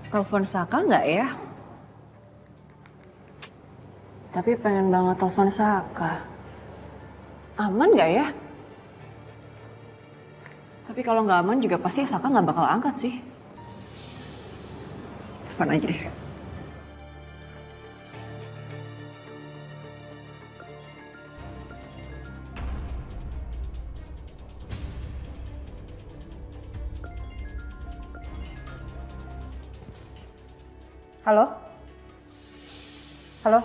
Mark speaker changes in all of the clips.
Speaker 1: Telepon Saka nggak ya? Tapi pengen banget telepon Saka. Aman nggak ya? Tapi kalau nggak aman juga pasti Saka nggak bakal angkat sih. Telepon aja deh. Halo? Halo?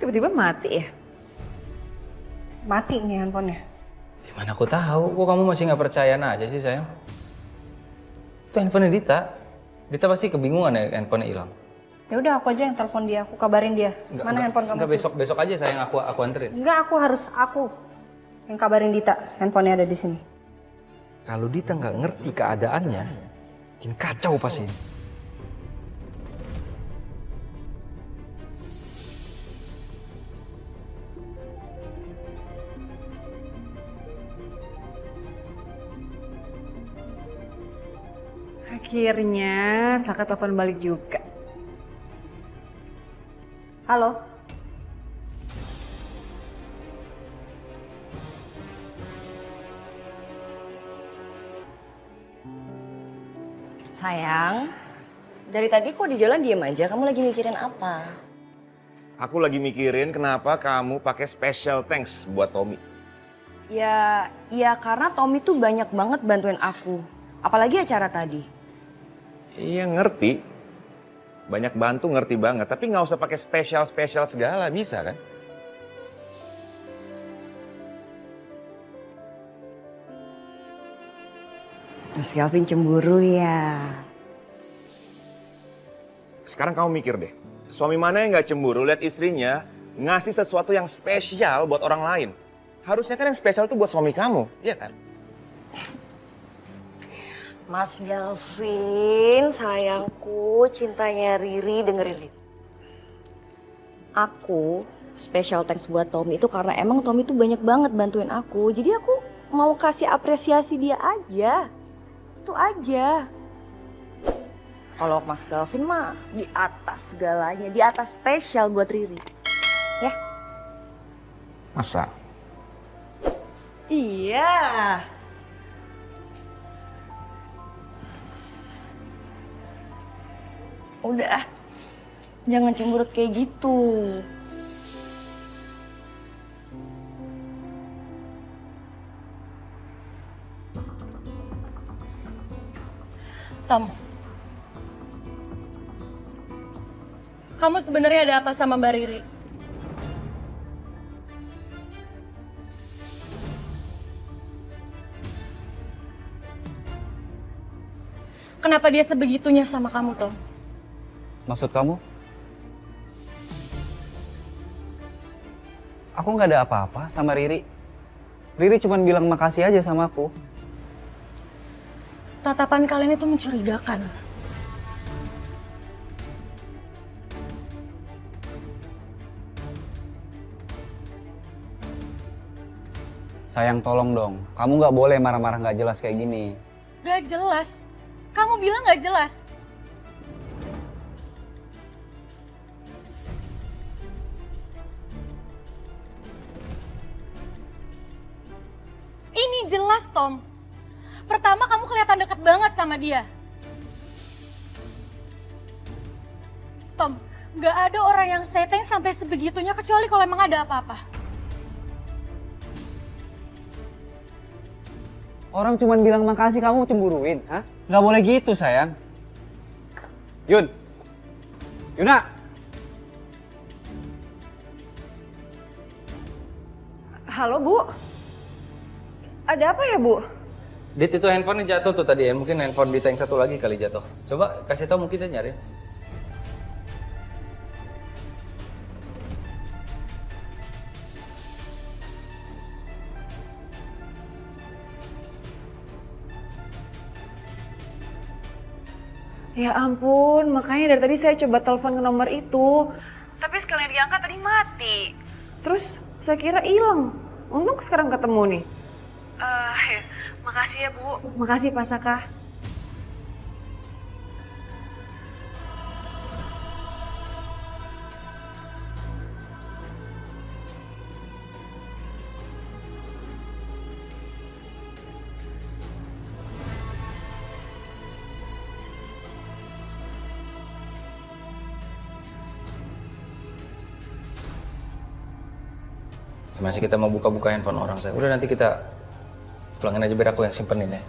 Speaker 1: Tiba-tiba mati ya? Mati nih handphonenya.
Speaker 2: Gimana aku tahu? Kok kamu masih nggak percaya aja sih sayang? Itu handphonenya Dita. Dita pasti kebingungan ya handphonenya hilang.
Speaker 1: Ya udah aku aja yang telepon dia, aku kabarin dia. Mana handphone kamu?
Speaker 2: Enggak, besok aja sayang aku anterin.
Speaker 1: Enggak, aku yang kabarin Dita. Handphonenya ada di sini.
Speaker 2: Kalau Dita nggak ngerti keadaannya, bikin kacau pas ini.
Speaker 1: Akhirnya Saka telepon balik juga. Halo?
Speaker 3: Sayang, dari tadi kok di jalan diem aja? Kamu lagi mikirin apa?
Speaker 4: Aku lagi mikirin kenapa kamu pakai special thanks buat Tommy.
Speaker 3: Ya karena Tommy tuh banyak banget bantuin aku. Apalagi acara tadi.
Speaker 4: Iya ngerti. Banyak bantu ngerti banget. Tapi nggak usah pakai spesial segala. Bisa kan?
Speaker 3: Mas Galvin cemburu ya?
Speaker 4: Sekarang kamu mikir deh. Suami mana yang nggak cemburu lihat istrinya ngasih sesuatu yang spesial buat orang lain. Harusnya kan yang spesial tuh buat suami kamu. Iya kan?
Speaker 3: Mas Galvin, sayangku, cintanya Riri, dengerin Riri. Aku special thanks buat Tommy itu karena emang Tommy tuh banyak banget bantuin aku. Jadi aku mau kasih apresiasi dia aja. Itu aja. Kalau Mas Galvin mah di atas segalanya, di atas spesial buat Riri. Ya?
Speaker 4: Masa?
Speaker 3: Iya. Udah, jangan cemberut kayak gitu.
Speaker 5: Tom, kamu sebenarnya ada apa sama Mbak Riri? Kenapa dia sebegitunya sama kamu, Tom?
Speaker 6: Maksud kamu? Aku nggak ada apa-apa sama Riri. Riri cuma bilang makasih aja sama aku.
Speaker 5: Tatapan kalian itu mencurigakan.
Speaker 6: Sayang tolong dong, kamu nggak boleh marah-marah nggak jelas kayak gini.
Speaker 5: Gak jelas. Kamu bilang gak jelas. Ini jelas, Tom. Pertama, kamu kelihatan deket banget sama dia. Tom, gak ada orang yang setting sampai sebegitunya kecuali kalau emang ada apa-apa.
Speaker 6: Orang cuma bilang makasih kamu cemburuin, hah? Nggak boleh gitu sayang. Yuna!
Speaker 1: Halo Bu? Ada apa ya Bu?
Speaker 2: Dit, itu handphonenya jatuh tuh tadi ya. Mungkin handphone Dita yang satu lagi kali jatuh. Coba kasih tahu mungkin dia nyari.
Speaker 1: Ya ampun, makanya dari tadi saya coba telepon ke nomor itu. Tapi sekalian diangkat tadi mati. Terus saya kira hilang. Untung sekarang ketemu nih. Ya, makasih ya Bu. Makasih Pak Saka.
Speaker 2: Masih kita mau buka-buka handphone orang saya. Udah nanti kita pulangin aja biar aku yang simpenin ya.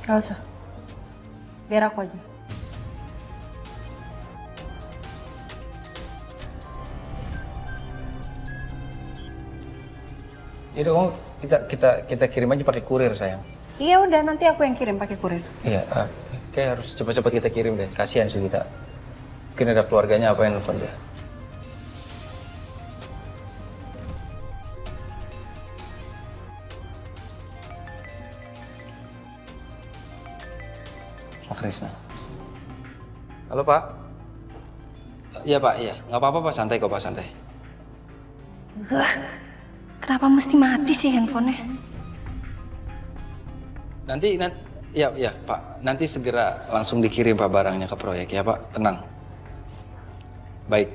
Speaker 5: Gak usah. Biar aku aja.
Speaker 2: Yaudah kamu kita kirim aja pakai kurir sayang.
Speaker 5: Iya udah, nanti aku yang kirim pakai kurir.
Speaker 2: Iya, kayak harus cepat-cepat kita kirim deh. Kasihan sih kita. Mungkin ada keluarganya apa yang nelfon dia. Pak Krisna. Halo Pak. Iya Pak, iya. Nggak apa-apa Pak, santai kok Pak, santai.
Speaker 3: Kenapa mesti mati sih handphonenya?
Speaker 2: Ya Pak, nanti segera langsung dikirim Pak barangnya ke proyek ya Pak, tenang. Baik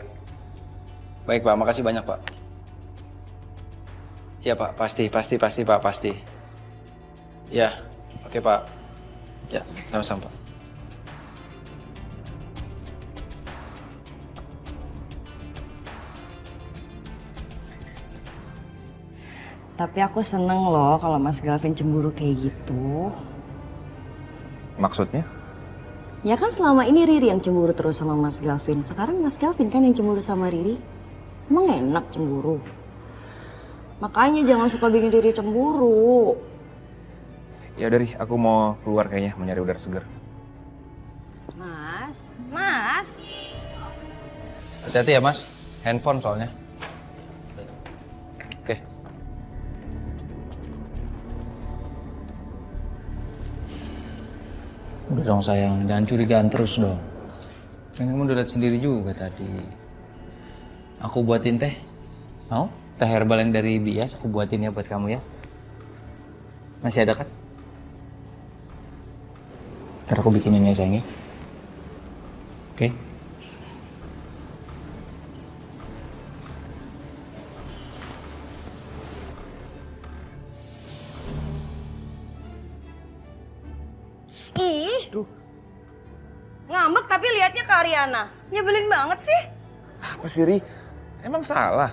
Speaker 2: Pak, makasih banyak Pak. Ya Pak, pasti Pak, pasti. Ya, oke Pak. Ya, sama-sama Pak.
Speaker 3: Tapi aku seneng loh kalau Mas Galvin cemburu kayak gitu.
Speaker 4: Maksudnya?
Speaker 3: Ya kan selama ini Riri yang cemburu terus sama Mas Galvin. Sekarang Mas Galvin kan yang cemburu sama Riri. Emang enak cemburu? Makanya jangan suka bikin Riri cemburu.
Speaker 4: Ya dari, aku mau keluar kayaknya, mau nyari udara segar.
Speaker 3: Mas.
Speaker 2: Hati-hati ya Mas, handphone soalnya. Oke. Udah dong sayang, jangan curigaan terus dong. Kan kamu udah lihat sendiri juga tadi. Aku buatin teh. Mau? Teh herbal yang dari Bias, aku buatin ya buat kamu ya. Masih ada kan? Ntar aku bikinin ya sayang ya. Oke?
Speaker 3: Ih. Ngambek tapi liatnya ke Ariana. Nyebelin banget sih.
Speaker 4: Apa sih, Ri? Emang salah?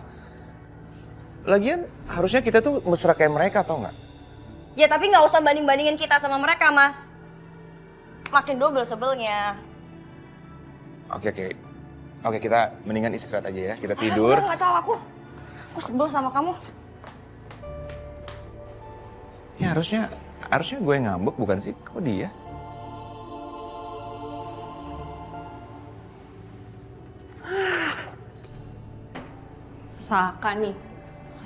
Speaker 4: Lagian harusnya kita tuh mesra kayak mereka, tau nggak?
Speaker 3: Ya tapi nggak usah banding-bandingin kita sama mereka, Mas. Makin double sebelnya.
Speaker 4: Oke, kita mendingan istirahat aja ya. Kita tidur.
Speaker 3: Nggak tahu aku. Aku sebel sama kamu.
Speaker 4: Ya harusnya gue yang ngambek bukan sih? Kok dia?
Speaker 1: Saka nih,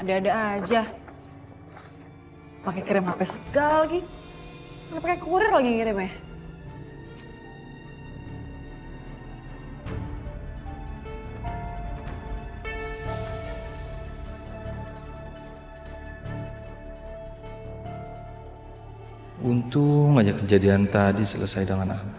Speaker 1: ada-ada aja. Pakai kirim HP segala lagi. Nggak pakai kurir lagi ngirimnya.
Speaker 2: Untung aja kejadian tadi selesai dengan aman.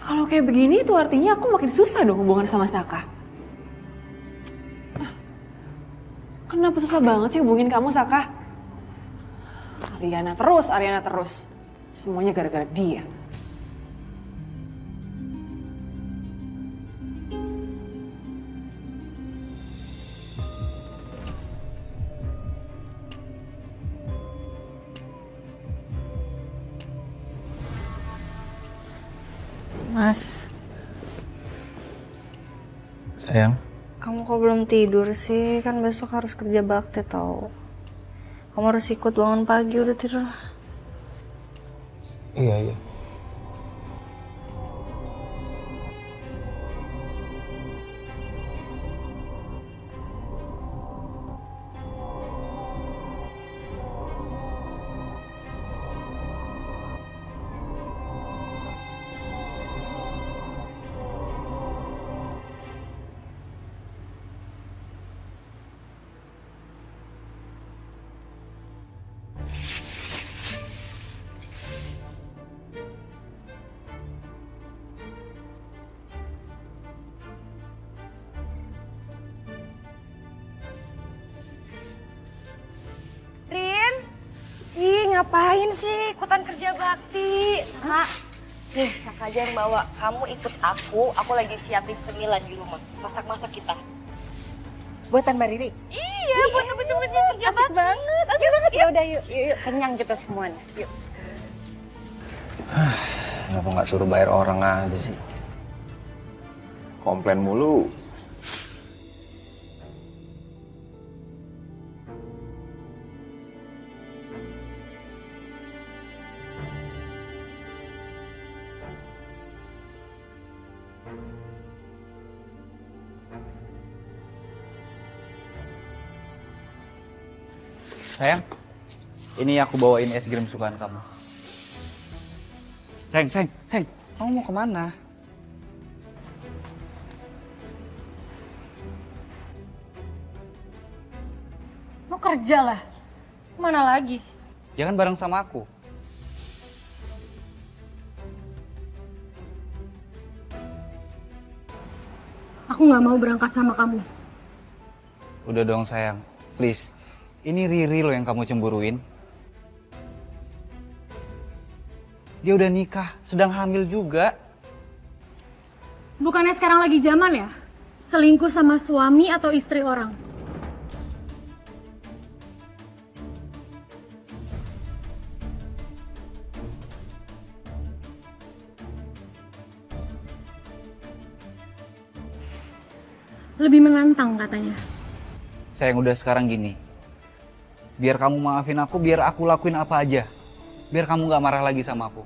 Speaker 1: Kalau kayak begini itu artinya aku makin susah dong hubungan sama Saka. Kenapa susah banget sih hubungin kamu, Saka? Ariana terus. Semuanya gara-gara dia.
Speaker 5: Mas.
Speaker 2: Sayang,
Speaker 3: Kamu kok belum tidur sih? Kan besok harus kerja bakti tau. Kamu harus ikut bangun pagi, udah tidur.
Speaker 2: iya.
Speaker 3: Rin, ih ngapain sih ikutan kerja bakti? Kak, nih kakak aja yang bawa. Kamu ikut aku lagi siapin cemilan di rumah. Masak-masak kita. Buatan Mbak Riri? Iya, buat temen-temennya kerja bakti. Asik banget, asik banget. Ya udah yuk, kenyang kita semuanya. Yuk.
Speaker 2: Kenapa nggak suruh bayar orang aja sih?
Speaker 4: Komplain mulu.
Speaker 6: Sayang, ini aku bawain es krim kesukaan kamu. Sayang, kamu mau kemana?
Speaker 5: Mau kerja lah. Mana lagi?
Speaker 6: Ya kan bareng sama aku.
Speaker 5: Aku nggak mau berangkat sama kamu.
Speaker 6: Udah dong sayang, please. Ini Riri loh yang kamu cemburuin. Dia udah nikah, sedang hamil juga.
Speaker 5: Bukannya sekarang lagi zaman ya? Selingkuh sama suami atau istri orang? Lebih menantang katanya.
Speaker 6: Sayang udah sekarang gini. Biar kamu maafin aku, biar aku lakuin apa aja. Biar kamu gak marah lagi sama aku.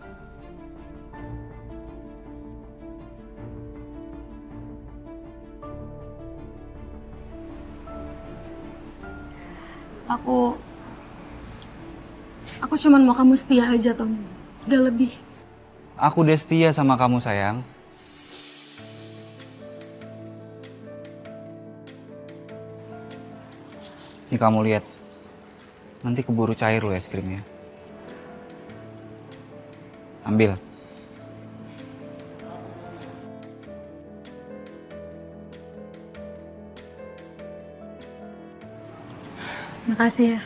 Speaker 5: Aku cuman mau kamu setia aja, Tom. Gak lebih.
Speaker 6: Aku udah setia sama kamu sayang. Nih kamu lihat. Nanti keburu cair loh es krimnya. Ambil.
Speaker 5: Makasih ya.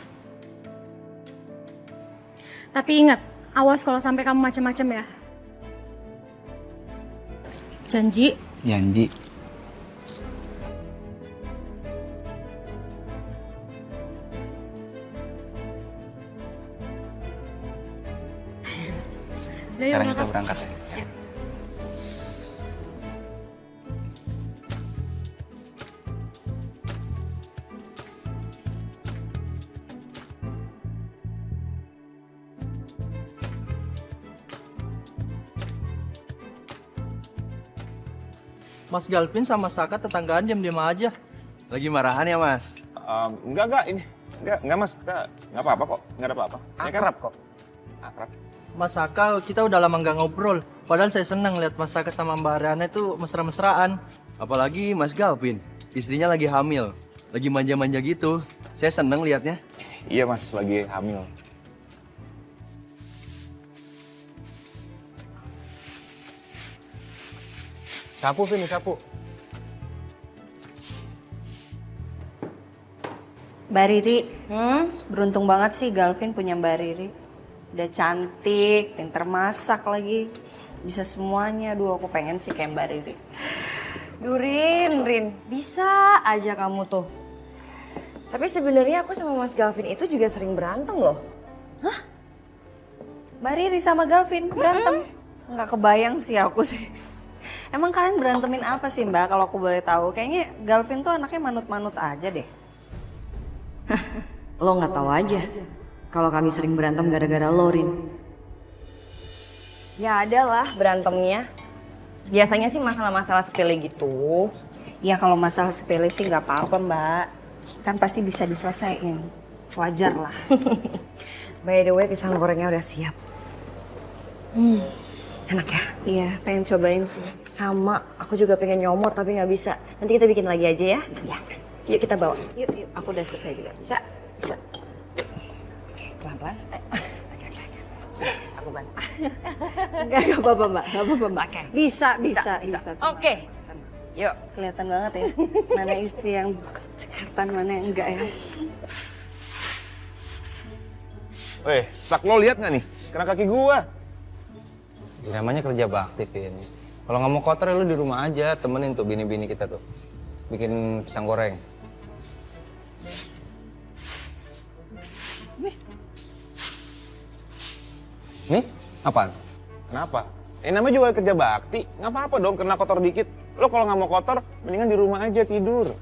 Speaker 5: Tapi ingat, awas kalau sampai kamu macem-macem ya. Janji?
Speaker 6: Janji. Sekarang kita berangkat ya.
Speaker 7: Mas Galvin sama Saka tetanggaan diam-diam aja.
Speaker 4: Lagi marahan ya, Mas? Enggak, ini. Enggak, Mas. Enggak apa-apa kok. Enggak ada apa-apa.
Speaker 7: Akrab kok.
Speaker 4: Akrab.
Speaker 7: Mas Saka, kita udah lama nggak ngobrol. Padahal saya senang lihat Mas Saka sama Mbak Ariana itu mesra-mesraan.
Speaker 8: Apalagi Mas Galvin, istrinya lagi hamil. Lagi manja-manja gitu. Saya seneng liatnya.
Speaker 4: Iya, Mas. Lagi hamil. Sapu, Vin. Sapu.
Speaker 3: Mbak Riri, beruntung banget sih Galvin punya Mbak Riri. Udah cantik, pinter masak lagi. Bisa semuanya. Aduh, aku pengen sih kayak Mbak Riri. Duh, Rin, bisa aja kamu tuh. Tapi sebenarnya aku sama Mas Galvin itu juga sering berantem loh. Hah? Mbak Riri sama Galvin berantem? Nggak kebayang sih aku sih.
Speaker 9: Emang kalian berantemin apa sih Mbak kalau aku boleh tahu? Kayaknya Galvin tuh anaknya manut-manut aja deh.
Speaker 3: Lo nggak tahu aja kalau kami sering berantem gara-gara Lorin. Ya ada lah berantemnya. Biasanya sih masalah-masalah sepele gitu.
Speaker 9: Ya kalau masalah sepele sih nggak apa-apa Mbak. Kan pasti bisa diselesain. Wajar lah.
Speaker 3: By the way, pisang gorengnya udah siap. Enak ya?
Speaker 9: Iya, pengen cobain sih.
Speaker 3: Sama, aku juga pengen nyomot tapi nggak bisa. Nanti kita bikin lagi aja ya.
Speaker 9: Ya,
Speaker 3: Yuk kita bawa.
Speaker 9: yuk. Aku udah selesai juga. Bisa? Bisa.
Speaker 3: Pelan-pelan. Sini, aku bantu.
Speaker 9: Enggak apa-apa Mbak. Enggak apa-apa Mbak.
Speaker 3: Oke.
Speaker 9: Bisa.
Speaker 3: Oke. Yuk.
Speaker 9: Kelihatan banget ya. Mana istri yang cekatan, mana yang enggak ya.
Speaker 4: Weh, Sak, lo lihat nggak nih? Kena kaki gua.
Speaker 2: Ya, namanya kerja bakti, Vin. Kalau nggak mau kotor ya lu di rumah aja, temenin tuh bini-bini kita tuh. Bikin pisang goreng. Nih, apaan?
Speaker 4: Kenapa? Namanya juga kerja bakti. Nggak apa-apa dong kena kotor dikit. Lo kalau nggak mau kotor, mendingan di rumah aja tidur.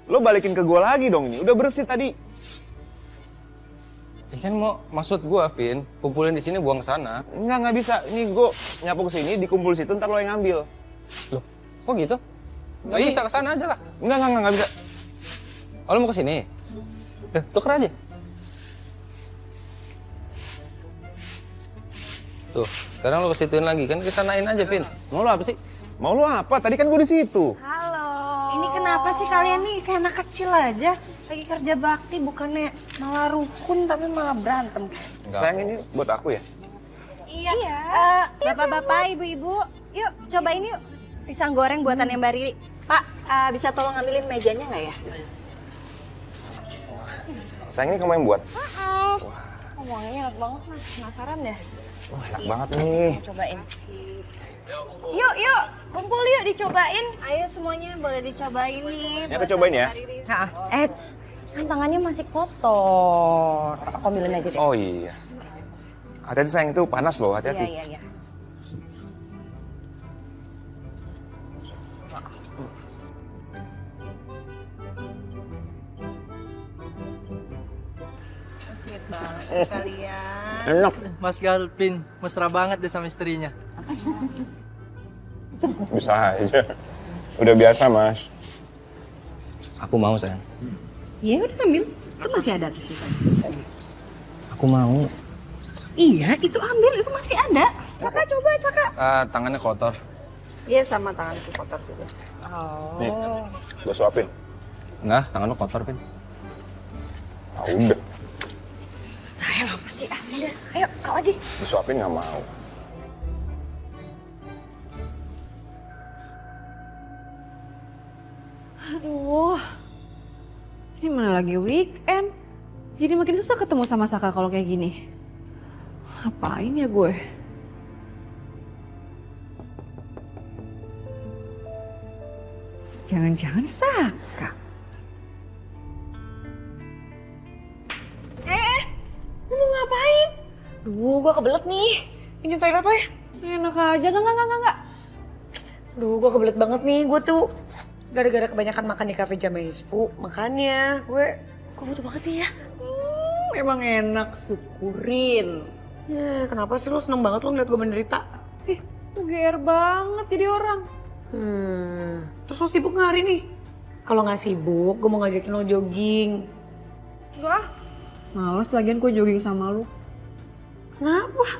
Speaker 4: Lo balikin ke gua lagi dong ini. Udah bersih tadi.
Speaker 2: Ya kan maksud gua, Vin, kumpulin di sini buang sana.
Speaker 4: Nggak bisa. Ini gua nyapu ke sini, dikumpul situ, ntar lo yang ngambil.
Speaker 2: Loh, kok gitu? Nggak bisa ke sana aja lah.
Speaker 4: Nggak bisa.
Speaker 2: Oh, lu mau ke sini? Tuker aja. Tuh, sekarang lo kesituin lagi kan, kesanain aja, Vin. Mau lo apa sih?
Speaker 4: Mau lo apa? Tadi kan gua di situ.
Speaker 9: Halo. Ini kenapa sih kalian nih kayak anak kecil aja? Lagi kerja bakti bukannya malah rukun tapi malah berantem.
Speaker 4: Sayang, ini buat aku ya?
Speaker 9: Iya. Bapak-bapak, ibu-ibu, yuk cobain yuk pisang goreng buatannya Mbak Riri. Pak, bisa tolong ambilin mejanya nggak ya?
Speaker 4: Sayang, ini kamu yang buat?
Speaker 3: Wanginya enak banget, Mas. Penasaran deh.
Speaker 4: Wah, enak banget nih.
Speaker 3: Cobain.
Speaker 9: Yuk, kumpul yuk dicobain. Ayo semuanya boleh dicobain nih.
Speaker 4: Ini aku cobain ya?
Speaker 3: Kan tangannya masih kotor. Aku ambilin aja deh.
Speaker 4: Oh iya. Hati-hati sayang, itu panas loh, hati-hati.
Speaker 3: Iya.
Speaker 9: Sweet banget kalian.
Speaker 4: Enak.
Speaker 7: Mas Galvin, mesra banget deh sama istrinya.
Speaker 4: Bisa aja. Udah biasa, Mas.
Speaker 2: Aku mau, sayang.
Speaker 9: Iya udah ambil. Itu masih ada tuh sisanya.
Speaker 2: Aku mau.
Speaker 9: Iya, itu ambil, itu masih ada. Saka coba, Saka.
Speaker 2: Tangannya kotor.
Speaker 9: Iya sama tanganku kotor juga.
Speaker 4: Nih, gue suapin.
Speaker 2: Enggak, tangan lo kotor, Vin.
Speaker 4: Ah, udah.
Speaker 3: Sayang apa sih? Udah, ayo lagi.
Speaker 4: Disuapin nggak mau.
Speaker 1: Aduh, ini mana lagi weekend? Jadi makin susah ketemu sama Saka kalau kayak gini. Apain ya gue? Jangan-jangan Saka. Lu mau ngapain?
Speaker 3: Duh, gua kebelet nih. Pinjam toilet lo ya.
Speaker 1: Enak aja, enggak.
Speaker 3: Duh, gua kebelet banget nih. Gua tuh gara-gara kebanyakan makan di cafe Jamaisfu, makanya gue butuh banget nih ya.
Speaker 1: Emang enak, syukurin.
Speaker 3: Ya, kenapa sih lo seneng banget lo ngeliat gue menderita?
Speaker 1: Lu GR banget jadi orang.
Speaker 3: Terus lo sibuk nggak hari nih? Kalau nggak sibuk, gue mau ngajakin lo jogging.
Speaker 1: Enggak ah. Males lagian gue jogging sama lu.
Speaker 3: Kenapa?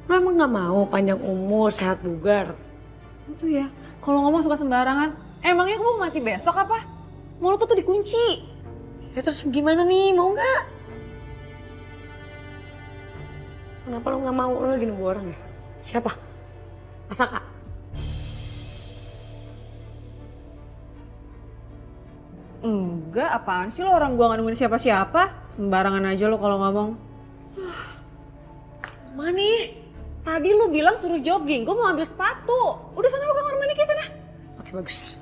Speaker 3: Lo emang nggak mau panjang umur, sehat bugar?
Speaker 1: Lu tuh ya, kalau ngomong suka sembarangan. Emangnya kamu mau mati besok apa? Mulut tuh dikunci.
Speaker 3: Ya terus gimana nih, mau nggak? Kenapa lo nggak mau? Lo lagi nunggu orang ya? Siapa? Masaka?
Speaker 1: Enggak, apaan sih lo, orang gua gak nungguin siapa-siapa. Sembarangan aja lo kalau ngomong. Mani, tadi lu bilang suruh jogging, gua mau ambil sepatu. Udah sana lu ke kamar mandi ke sana.
Speaker 3: Oke, bagus.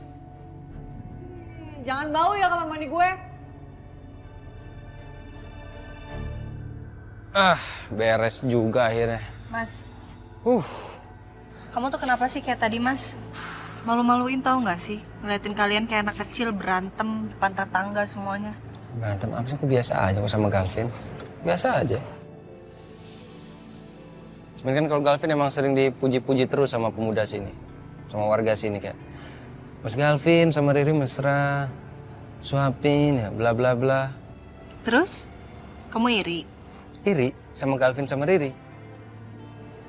Speaker 1: Jangan bau ya kamar mandi gue.
Speaker 2: Beres juga akhirnya.
Speaker 9: Mas, kamu tuh kenapa sih kayak tadi, Mas? Malu-maluin tau gak sih? Ngeliatin kalian kayak anak kecil berantem depan tetangga semuanya.
Speaker 2: Berantem apa sih? Aku biasa aja kok sama Galvin. Biasa aja. Cuman kan kalau Galvin emang sering dipuji-puji terus sama pemuda sini. Sama warga sini kayak, Mas Galvin sama Riri mesra, suapin ya bla bla bla.
Speaker 9: Terus? Kamu iri?
Speaker 2: Iri sama Galvin sama Riri.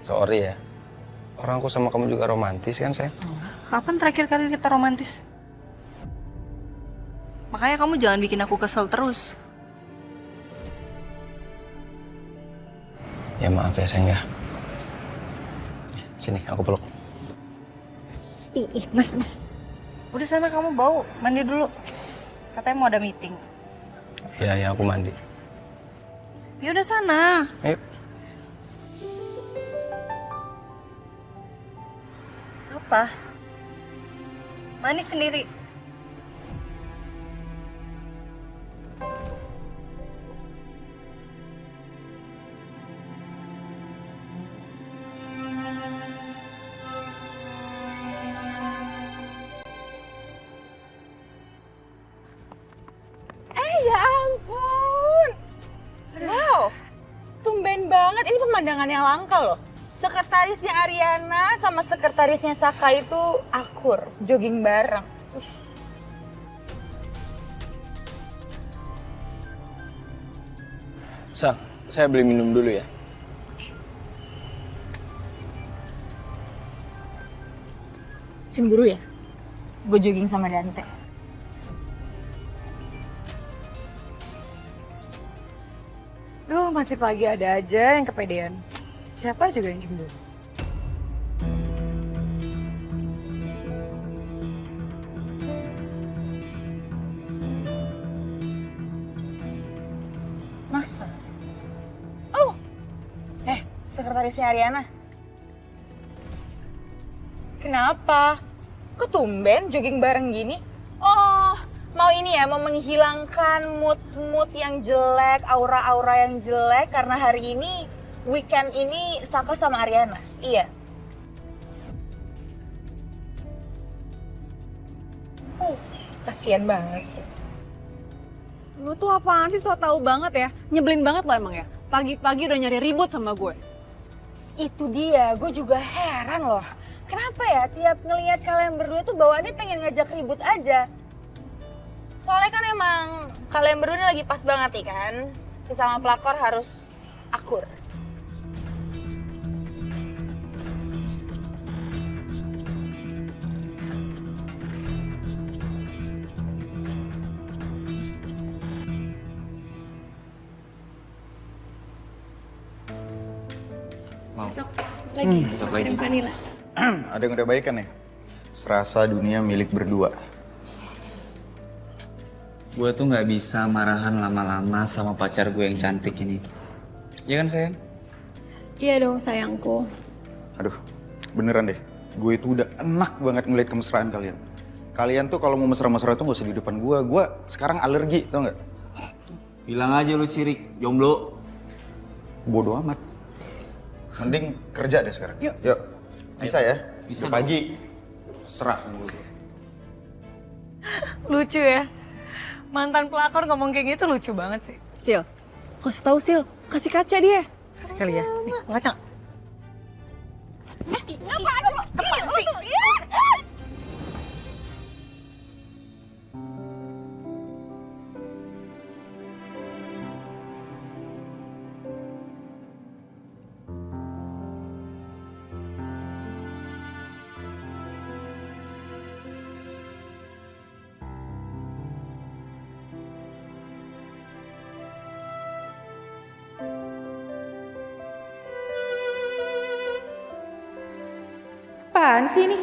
Speaker 2: Sorry ya. Orang aku sama kamu juga romantis kan, sayang?
Speaker 9: Kapan terakhir kali kita romantis? Makanya kamu jangan bikin aku kesel terus.
Speaker 2: Ya maaf ya, sayang ya. Sini, aku peluk.
Speaker 9: Ih, mas. Udah sana kamu bau, mandi dulu. Katanya mau ada meeting.
Speaker 2: Ya, aku mandi.
Speaker 9: Ya udah sana.
Speaker 2: Ayo.
Speaker 9: Apa? Mandi sendiri.
Speaker 5: Ya ampun. Wow, tumben banget. Ini pemandangan yang langka loh. Sekretarisnya Ariana sama sekretarisnya Saka itu akur, jogging bareng. Ush.
Speaker 2: Sang, saya beli minum dulu ya.
Speaker 5: Cemburu ya? Gue jogging sama Dante. Duh, masih pagi ada aja yang kepedean. Siapa juga yang cemburu? Masa? Oh! Sekretarisnya Ariana. Kenapa? Kok tumben jogging bareng gini? Oh, mau ini ya, mau menghilangkan mood-mood yang jelek, aura-aura yang jelek karena hari ini, weekend ini Saka sama Ariana. Iya. Kasian banget sih.
Speaker 1: Lu tuh apaan sih, so tau banget ya? Nyebelin banget lo emang ya? Pagi-pagi udah nyari ribut sama gue.
Speaker 5: Itu dia, gue juga heran loh. Kenapa ya tiap ngelihat kalian berdua tuh bawaannya pengen ngajak ribut aja. Soalnya kan emang kalian berdua ini lagi pas banget nih kan. Sesama pelakor harus akur.
Speaker 8: Besok lagi. Ada yang udah baik kan ya? Serasa dunia milik berdua.
Speaker 6: Gue tuh nggak bisa marahan lama-lama sama pacar gue yang cantik ini. Iya kan sayang?
Speaker 5: Iya dong sayangku.
Speaker 8: Aduh, beneran deh. Gue itu udah enak banget ngeliat kemesraan kalian. Kalian tuh kalau mau mesra-mesra tuh gak usah di depan gue. Gue sekarang alergi, tau nggak?
Speaker 6: Bilang aja lu sirik, jomblo.
Speaker 8: Bodoh amat. Mending kerja deh sekarang. Yuk. Bisa ya?
Speaker 6: Bisa
Speaker 8: Udah pagi. Serak mulu.
Speaker 9: Lucu ya. Mantan pelakor ngomong kayak gitu lucu banget sih.
Speaker 1: Sil, kasih tahu Sil, kasih kaca dia.
Speaker 9: Kasih kali ya. Nih, ngaca.
Speaker 10: Apaan sih ini?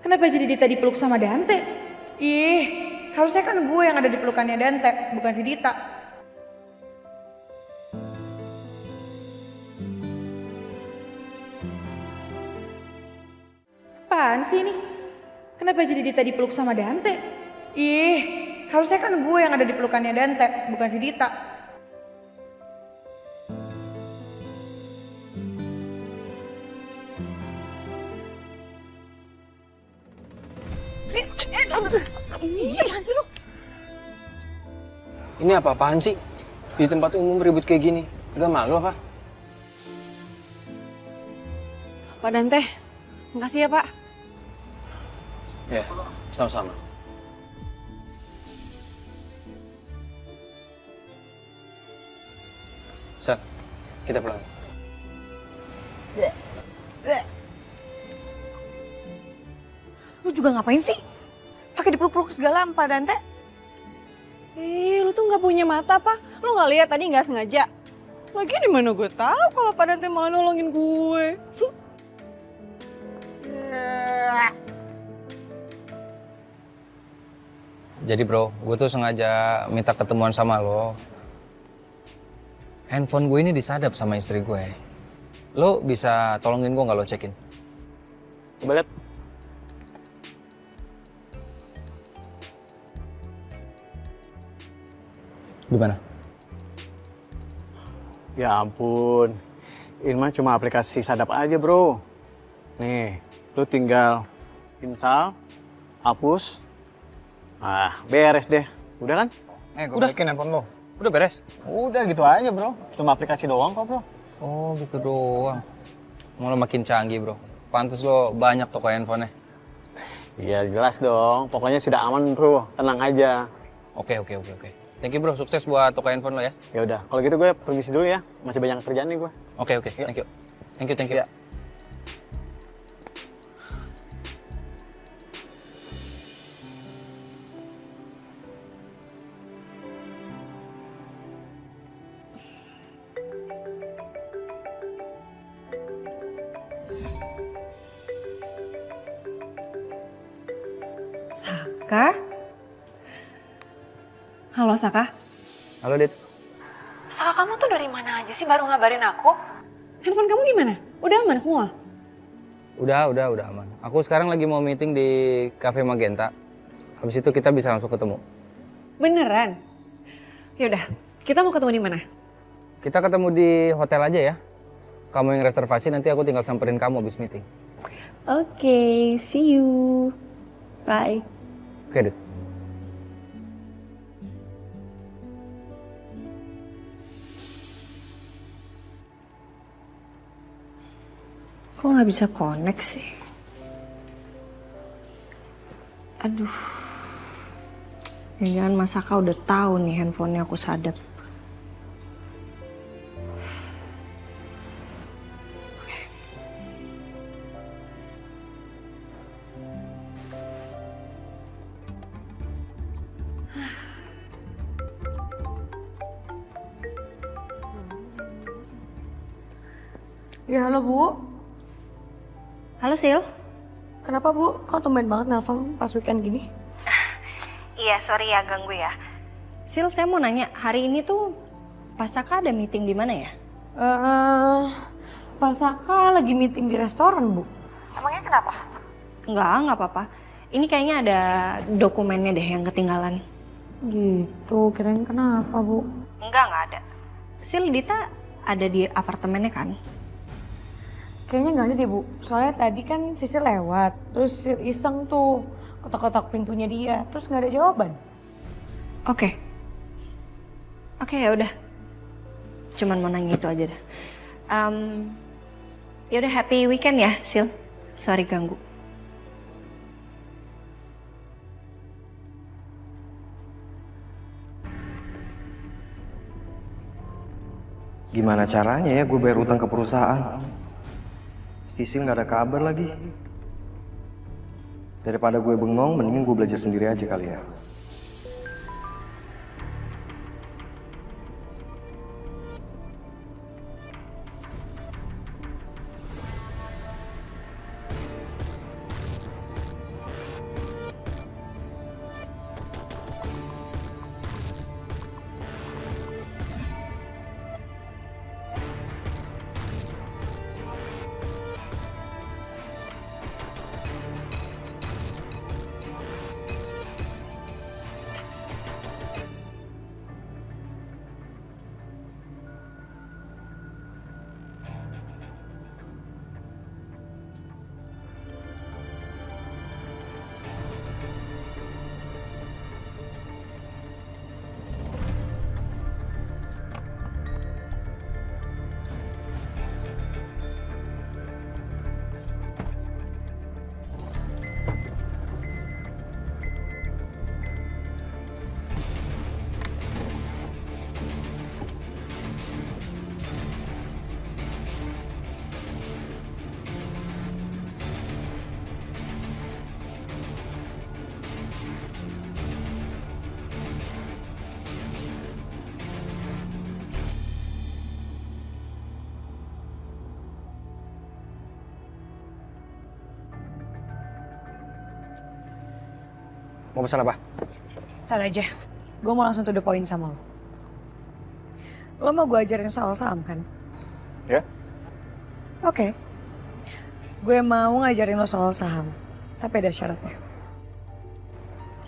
Speaker 10: Kenapa jadi Dita dipeluk sama Dante? Ih, harusnya kan gue yang ada di pelukannya Dante, bukan si Dita. Apaan sih ini? Kenapa jadi Dita dipeluk sama Dante? Ih, harusnya kan gue yang ada di pelukannya Dante, bukan si Dita.
Speaker 5: Apaan sih lu?
Speaker 7: Ini apa-apaan sih? Di tempat umum ribut kayak gini. Gak malu apa?
Speaker 1: Pak Dante, makasih ya Pak.
Speaker 7: Ya, sama-sama. Sat, kita pulang.
Speaker 5: Lu juga ngapain sih? Pakai dipeluk-peluk segala sama Pak Dante?
Speaker 1: Lu tuh nggak punya mata apa? Lu nggak lihat tadi nggak sengaja? Lagi di mana gue tahu kalau Pak Dante malah nolongin gue.
Speaker 2: Jadi bro, gue tuh sengaja minta ketemuan sama lo. Handphone gue ini disadap sama istri gue. Lo bisa tolongin gue nggak lo cekin?
Speaker 7: Coba lihat.
Speaker 2: Gimana?
Speaker 11: Ya ampun, ini mah cuma aplikasi sadap aja bro. Nih, lu tinggal install, hapus, beres deh. Udah kan?
Speaker 2: Gue
Speaker 11: Udah.
Speaker 2: balikin handphone lo. Udah beres?
Speaker 11: Udah gitu aja bro, cuma aplikasi doang kok bro.
Speaker 2: Oh gitu doang. Mau lo makin canggih bro. Pantes lo banyak toko handphonenya.
Speaker 11: Iya jelas dong, pokoknya sudah aman bro, tenang aja.
Speaker 2: Oke. Thank you bro, sukses buat toko handphone lo ya.
Speaker 11: Ya udah, kalau gitu gue permisi dulu ya, masih banyak kerjaan nih gue.
Speaker 2: Oke, thank you. Thank you.
Speaker 11: Ya.
Speaker 1: Saka? Halo Saka?
Speaker 7: Halo, Dit.
Speaker 1: Saka kamu tuh dari mana aja sih baru ngabarin aku? Handphone kamu gimana? Udah aman semua?
Speaker 2: Udah aman. Aku sekarang lagi mau meeting di Cafe Magenta. Habis itu kita bisa langsung ketemu.
Speaker 1: Beneran? Yaudah, kita mau ketemu di mana?
Speaker 2: Kita ketemu di hotel aja ya. Kamu yang reservasi, nanti aku tinggal samperin kamu habis meeting.
Speaker 1: Oke, see you. Bye.
Speaker 2: Oke, Dit.
Speaker 3: Kok nggak bisa connect sih? Aduh. Jangan Masaka udah tahu nih handphonenya aku sadap.
Speaker 10: Ya halo Bu.
Speaker 3: Halo Sil.
Speaker 10: Kenapa Bu? Kok tumben banget nelfon pas weekend gini?
Speaker 3: Iya, sorry ya ganggu ya. Sil, saya mau nanya, hari ini tuh Pasaka ada meeting di mana ya?
Speaker 10: Pak Saka lagi meeting di restoran Bu.
Speaker 3: Emangnya kenapa? Enggak apa-apa. Ini kayaknya ada dokumennya deh yang ketinggalan.
Speaker 10: Gitu, kirain kenapa Bu?
Speaker 3: Enggak ada. Sil, Dita ada di apartemennya kan?
Speaker 10: Kayaknya nggak ada deh Bu. Soalnya tadi kan Sisil lewat, terus Sisil iseng tuh ketok-ketok pintunya dia, terus nggak ada jawaban.
Speaker 3: Oke, ya udah. Cuman mau nanya itu aja dah. Ya udah, happy weekend ya, Sil. Sorry ganggu.
Speaker 12: Gimana caranya ya gue bayar utang ke perusahaan? Sisil nggak ada kabar lagi. Daripada gue bengong, mendingan gue belajar sendiri aja kali ya. Mau pesan apa?
Speaker 10: Ntar aja, gue mau langsung to the point sama lo. Lo mau gue ajarin soal saham kan?
Speaker 12: Ya?
Speaker 10: Oke. Gue mau ngajarin lo soal saham, tapi ada syaratnya.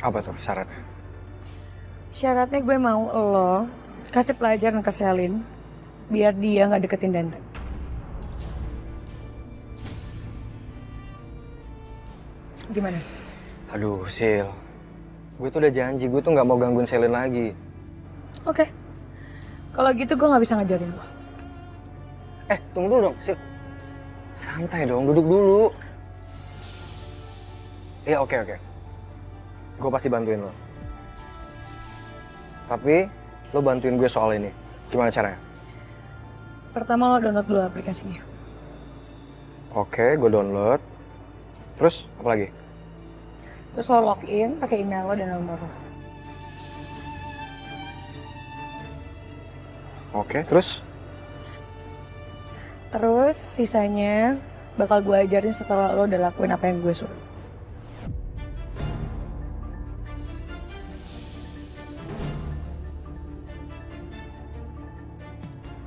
Speaker 12: Apa tuh syaratnya?
Speaker 10: Syaratnya gue mau lo kasih pelajaran ke Selin biar dia nggak deketin Dante. Gimana?
Speaker 12: Aduh, Sil. Gue tuh udah janji, gue tuh nggak mau gangguin Selin lagi.
Speaker 10: Oke. Kalau gitu gue nggak bisa ngajarin lo.
Speaker 12: Tunggu dulu dong, Sil. Santai dong, duduk dulu. Iya, oke. Gue pasti bantuin lo. Tapi, lo bantuin gue soal ini. Gimana caranya?
Speaker 10: Pertama lo download dulu aplikasinya.
Speaker 12: Oke, gue download. Terus, apa lagi?
Speaker 10: Terus lo login pakai email lo dan nomor lo.
Speaker 12: Oke, terus?
Speaker 10: Terus sisanya bakal gue ajarin setelah lo udah lakuin apa yang gue suruh.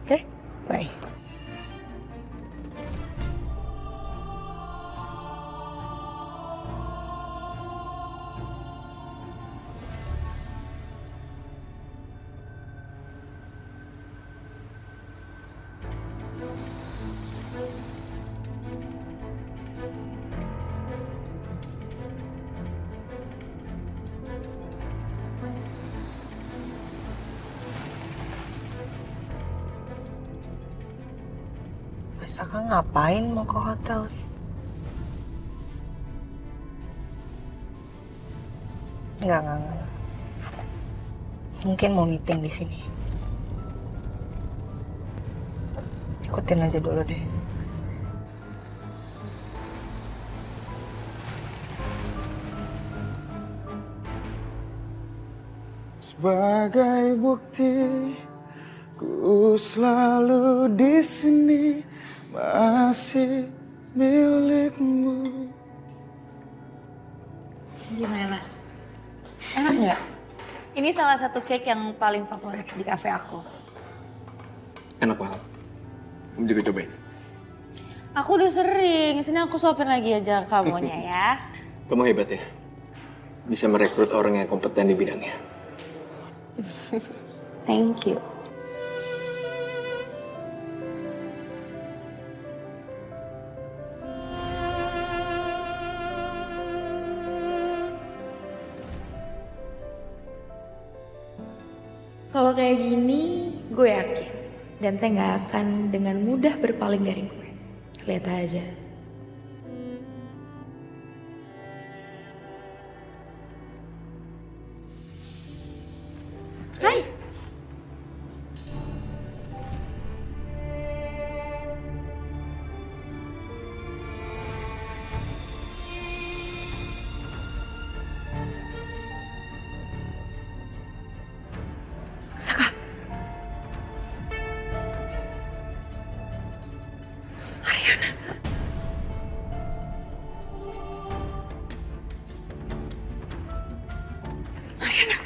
Speaker 10: Oke, bye.
Speaker 3: Mas Aka ngapain mau ke hotel? Enggak. Mungkin mau meeting di sini. Ikutin aja dulu deh.
Speaker 8: Sebagai bukti, ku selalu di sini. Masih milikmu.
Speaker 13: Gimana? Enak nggak? Ini salah satu cake yang paling favorit di cafe aku.
Speaker 12: Enak banget. Kamu juga cobain.
Speaker 13: Aku udah sering, sini aku suapin lagi aja kamunya ya.
Speaker 12: Kamu hebat ya. Bisa merekrut orang yang kompeten di bidangnya.
Speaker 13: Thank you.
Speaker 10: Kalau kayak gini, gue yakin Dante nggak akan dengan mudah berpaling dari gue. Lihat aja. Hai. Saka. Ariana. Ariana.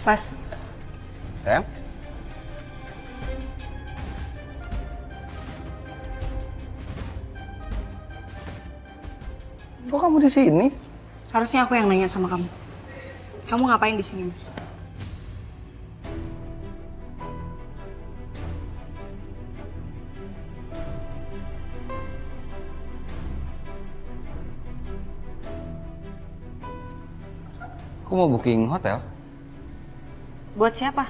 Speaker 3: Pas.
Speaker 12: Sayang? Kok kamu di sini?
Speaker 3: Harusnya aku yang nanya sama kamu. Kamu ngapain di sini, Mas?
Speaker 12: Aku mau booking hotel.
Speaker 3: Buat siapa?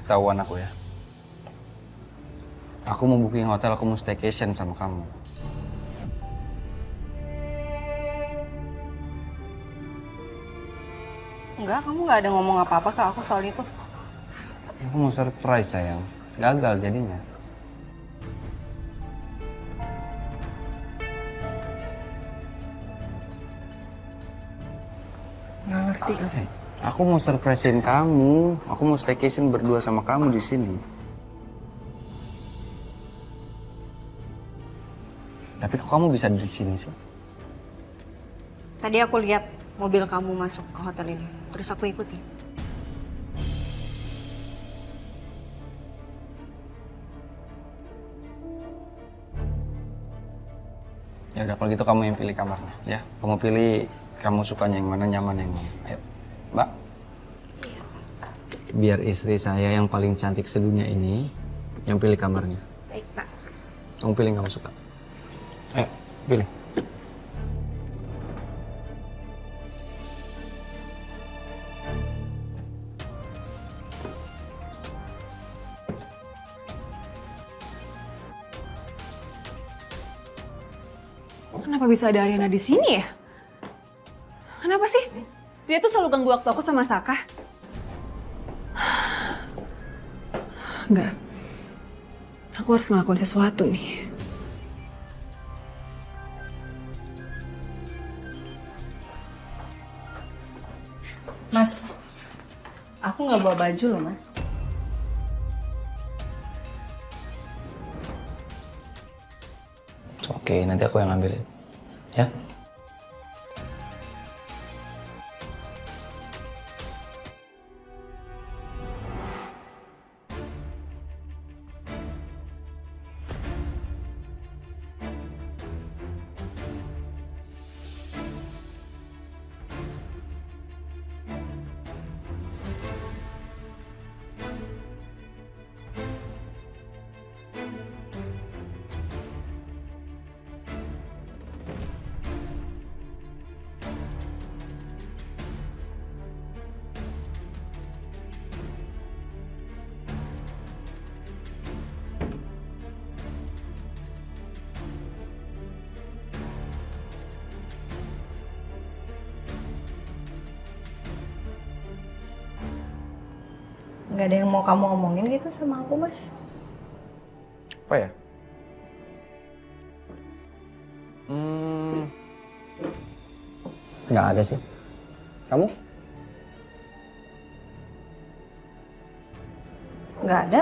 Speaker 12: Tahuan aku ya. Aku mau booking hotel, aku mau staycation sama kamu.
Speaker 3: Enggak, kamu nggak ada ngomong apa-apa ke aku soal itu.
Speaker 2: Aku mau surprise sayang. Gagal jadinya.
Speaker 3: Nggak ngerti.
Speaker 2: Aku mau surprisein kamu. Aku mau staycation berdua sama kamu di sini. Tapi kok kamu bisa di sini sih?
Speaker 3: Tadi aku lihat mobil kamu masuk ke hotel ini, terus aku ikutin.
Speaker 2: Ya udah kalau gitu kamu yang pilih kamarnya, ya. Kamu pilih kamu sukanya yang mana, nyaman yang mana. Ayo, Mbak. Biar istri saya yang paling cantik sedunia ini yang pilih kamarnya.
Speaker 3: Baik, Pak.
Speaker 2: Kamu pilih yang kamu suka. Ayo, pilih.
Speaker 1: Kenapa bisa ada Ariana di sini ya? Kenapa sih? Dia tuh selalu ganggu waktu aku sama Saka. Enggak. Aku harus ngelakuin sesuatu nih.
Speaker 3: Mas, aku nggak bawa baju loh, Mas.
Speaker 2: Oke, nanti aku yang ngambilin. Ya?
Speaker 3: Nggak ada yang mau kamu omongin gitu sama aku, Mas?
Speaker 2: Apa ya? Nggak ada sih. Kamu?
Speaker 3: Nggak ada.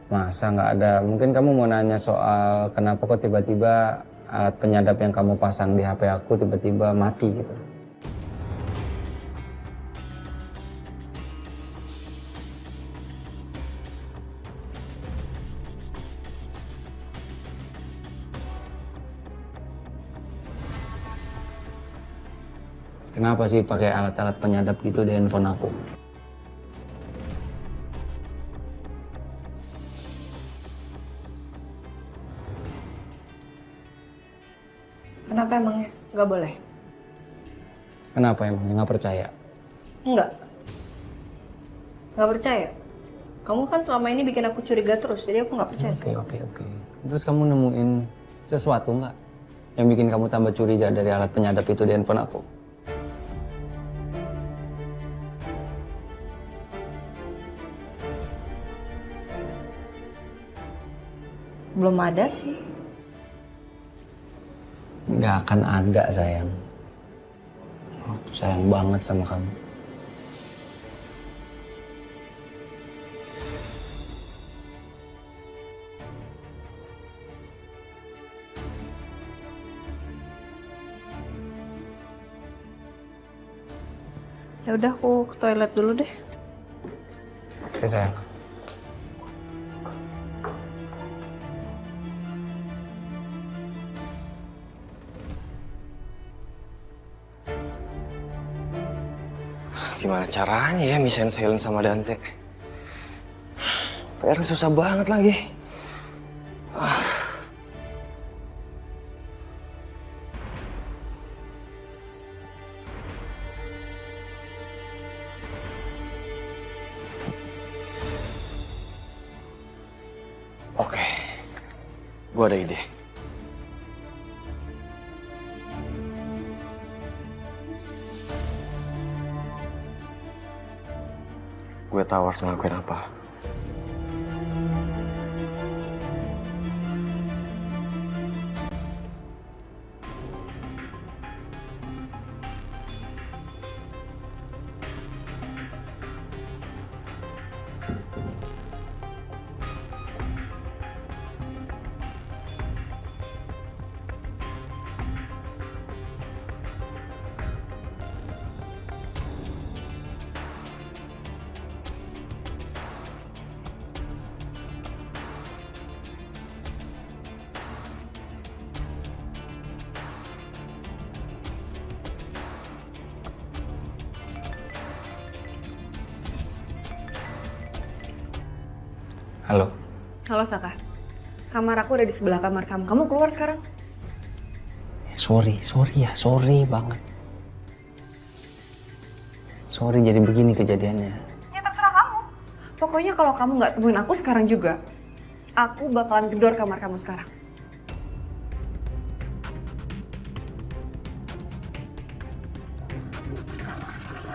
Speaker 2: Masa nggak ada? Mungkin kamu mau nanya soal kenapa kok tiba-tiba alat penyadap yang kamu pasang di HP aku tiba-tiba mati gitu. Kenapa sih pakai alat-alat penyadap gitu di handphone aku?
Speaker 3: Kenapa emangnya? Nggak boleh?
Speaker 2: Kenapa emangnya nggak percaya?
Speaker 3: Nggak. Nggak percaya? Kamu kan selama ini bikin aku curiga terus, jadi aku nggak percaya.
Speaker 2: Oke. Terus kamu nemuin sesuatu nggak yang bikin kamu tambah curiga dari alat penyadap itu di handphone aku?
Speaker 3: Belum ada sih.
Speaker 2: Nggak akan ada sayang. Aku sayang banget sama kamu.
Speaker 3: Ya udah, aku ke toilet dulu deh.
Speaker 2: Oke sayang.
Speaker 12: Gimana caranya ya misahin Selin sama Dante? PR susah banget lagi. Oke, gua ada ide. gue tahu harus ngelakuin apa.
Speaker 2: Halo.
Speaker 1: Halo Saka. Kamar aku udah di sebelah kamar kamu. Kamu keluar sekarang.
Speaker 2: Sorry banget. Sorry jadi begini kejadiannya.
Speaker 1: Ya terserah kamu. Pokoknya kalau kamu nggak temuin aku sekarang juga, aku bakalan gedor kamar kamu sekarang.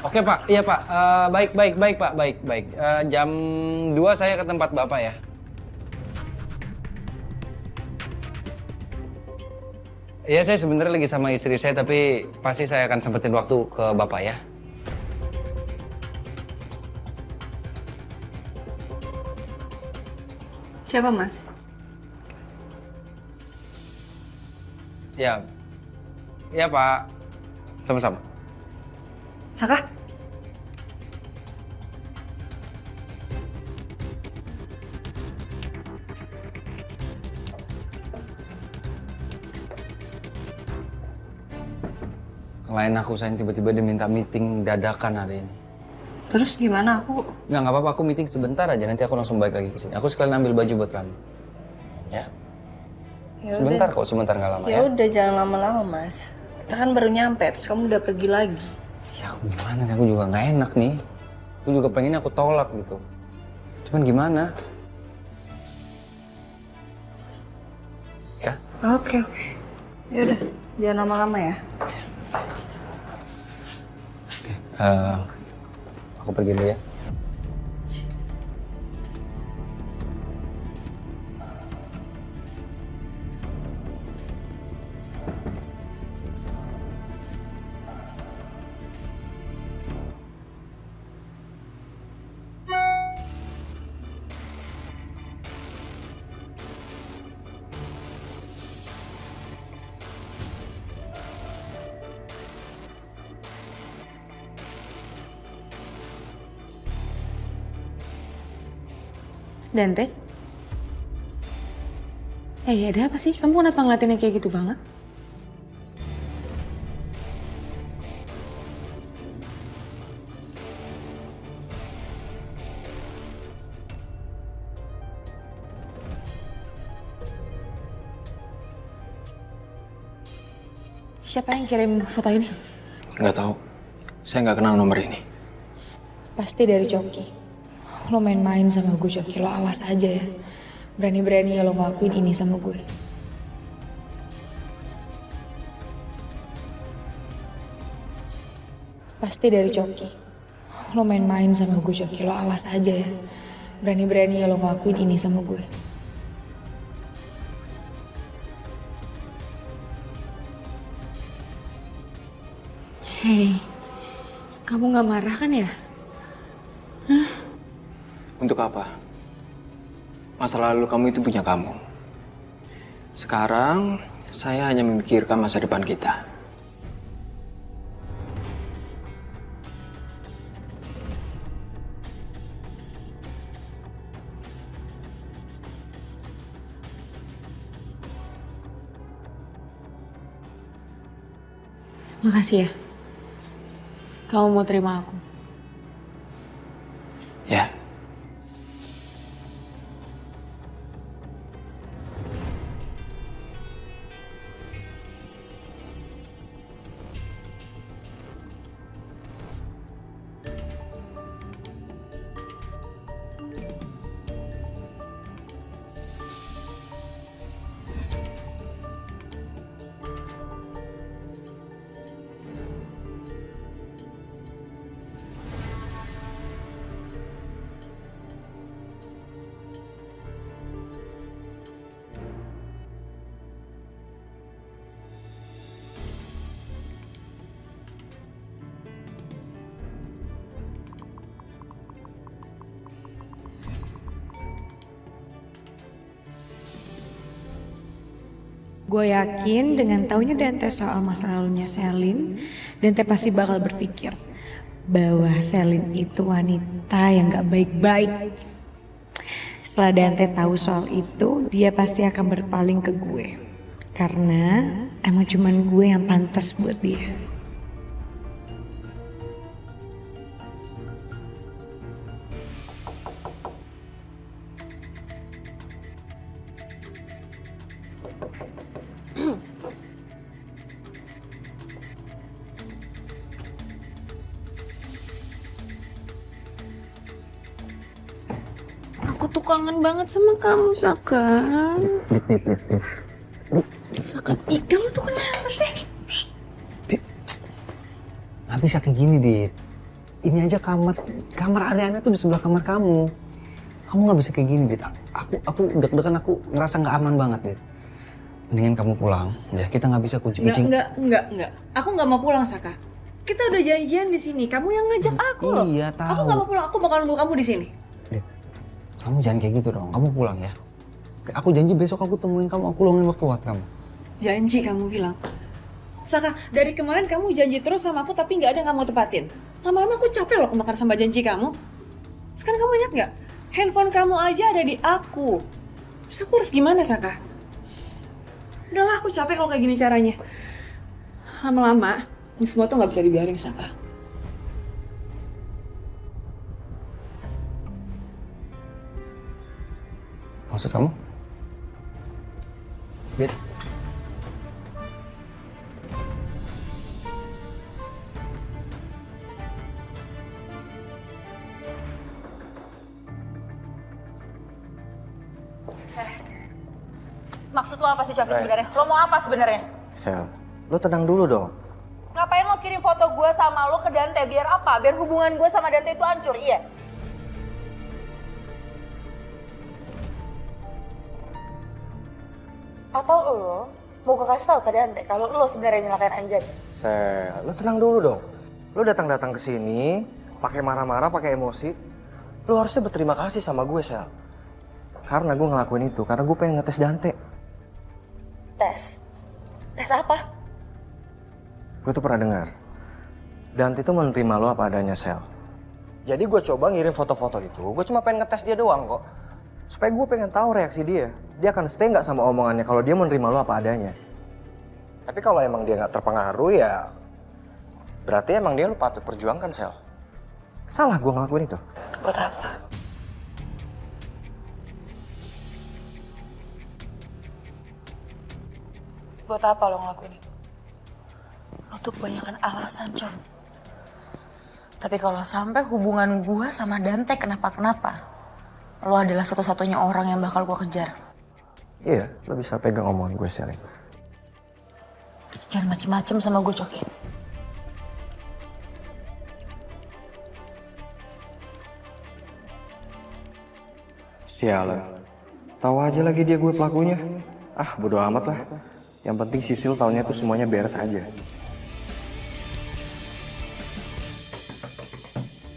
Speaker 2: Oke Pak, iya Pak. Baik Pak, baik. Jam 2 saya ke tempat Bapak ya. Iya saya sebenarnya lagi sama istri saya, tapi pasti saya akan sempetin waktu ke Bapak ya.
Speaker 1: Siapa Mas?
Speaker 2: Ya Pak. Sama-sama.
Speaker 1: Saka?
Speaker 2: Klien aku sayang tiba-tiba dia minta meeting dadakan hari ini.
Speaker 1: Terus gimana aku?
Speaker 2: Nggak apa-apa, aku meeting sebentar aja, nanti aku langsung balik lagi ke sini. Aku sekalian ambil baju buat kamu. Ya. Sebentar kok, sebentar nggak lama ya.
Speaker 3: Ya udah jangan lama-lama Mas. Kita kan baru nyampe, terus kamu udah pergi lagi.
Speaker 2: Ya aku gimana sih, aku juga nggak enak nih. Aku juga pengennya aku tolak gitu. Cuman gimana? Ya.
Speaker 3: Oke. Ya udah, jangan lama-lama ya.
Speaker 2: Aku pergi dulu ya.
Speaker 1: Dante? Ada apa sih? Kamu kenapa ngeliatinnya kayak gitu banget? Siapa yang kirim foto ini?
Speaker 2: Nggak tahu. Saya nggak kenal nomor ini.
Speaker 10: Pasti dari Coki. Lo main-main sama gue Coki, lo awas aja ya. Berani-berani ya lo ngelakuin ini sama gue. Pasti dari Coki. Lo main-main sama gue Coki, lo awas aja ya. Berani-berani ya lo ngelakuin ini sama gue. Hei, kamu gak marah kan ya?
Speaker 2: Untuk apa? Masa lalu kamu itu punya kamu. Sekarang, saya hanya memikirkan masa depan kita.
Speaker 1: Makasih ya. Kamu mau terima aku.
Speaker 2: Ya.
Speaker 10: Gue yakin dengan taunya Dante soal masa lalunya Selin, Dante pasti bakal berpikir bahwa Selin itu wanita yang gak baik-baik. Setelah Dante tahu soal itu, dia pasti akan berpaling ke gue. Karena emang cuman gue yang pantas buat dia.
Speaker 1: Aku tuh kangen banget sama kamu, Saka. Saka, kamu tuh kenapa sih?
Speaker 6: Gak bisa kayak gini, Dit. Ini aja kamar Ariana tuh di sebelah kamar kamu. Kamu gak bisa kayak gini, Dit. Aku deg-degan, aku ngerasa gak aman banget, Dit. Mendingan kamu pulang, ya kita gak bisa kucing-kucing.
Speaker 10: Enggak. Aku gak mau pulang, Saka. Kita udah janjian di sini. Kamu yang ngajak aku loh.
Speaker 6: Iya, tahu.
Speaker 10: Aku gak mau pulang. Aku bakal nunggu kamu di sini.
Speaker 6: Dit, kamu jangan kayak gitu dong. Kamu pulang ya. Aku janji besok aku temuin kamu, aku luangin waktu buat kamu.
Speaker 10: Janji kamu bilang. Saka, dari kemarin kamu janji terus sama aku tapi nggak ada yang kamu tepatin. Lama-lama aku capek loh kemakan sama janji kamu. Sekarang kamu ingat nggak? Handphone kamu aja ada di aku. Terus aku harus gimana, Saka? Udahlah, aku capek kalau kayak gini caranya. Lama-lama, ini semua tuh nggak bisa dibiarin, Saka.
Speaker 6: Maksud kamu? Dit.
Speaker 3: Maksud lo apa sih, Coki, sebenarnya? Lo mau apa sebenarnya?
Speaker 12: Sel, lo tenang dulu dong.
Speaker 3: Ngapain lo kirim foto gue sama lo ke Dante? Biar apa? Biar hubungan gue sama Dante itu hancur, iya? Atau lo mau gue kasih tau ke Dante kalau lo sebenarnya nyelakain Anjani?
Speaker 12: Sel, lo tenang dulu dong. Lo datang-datang ke sini, pakai marah-marah, pakai emosi. Lo harusnya berterima kasih sama gue, Sel. Karena gue ngelakuin itu, karena gue pengen ngetes Dante.
Speaker 3: Tes? Tes apa?
Speaker 12: Gue tuh pernah dengar, Dante tuh menerima lo apa adanya, Sel. Jadi gue coba ngirim foto-foto itu, gue cuma pengen ngetes dia doang kok. Supaya gue pengen tahu reaksi dia. Dia akan stay nggak sama omongannya kalau dia menerima lo apa adanya. Tapi kalau emang dia nggak terpengaruh ya, berarti emang dia lo patut perjuangkan, Sel. Salah gue ngelakuin itu.
Speaker 3: Buat apa? Buat apa lo ngelakuin itu? Lo tuh kebanyakan alasan, Con. Tapi kalau sampai hubungan gue sama Dante kenapa-kenapa, lo adalah satu-satunya orang yang bakal gue kejar.
Speaker 12: Iya, lo bisa pegang omongan gue, Sel.
Speaker 3: Jangan macem-macem sama gue, Coki.
Speaker 12: Sialan. Tahu aja lagi dia gue pelakunya. Ah, bodo amat lah. Yang penting Sisil taunya tuh semuanya beres aja.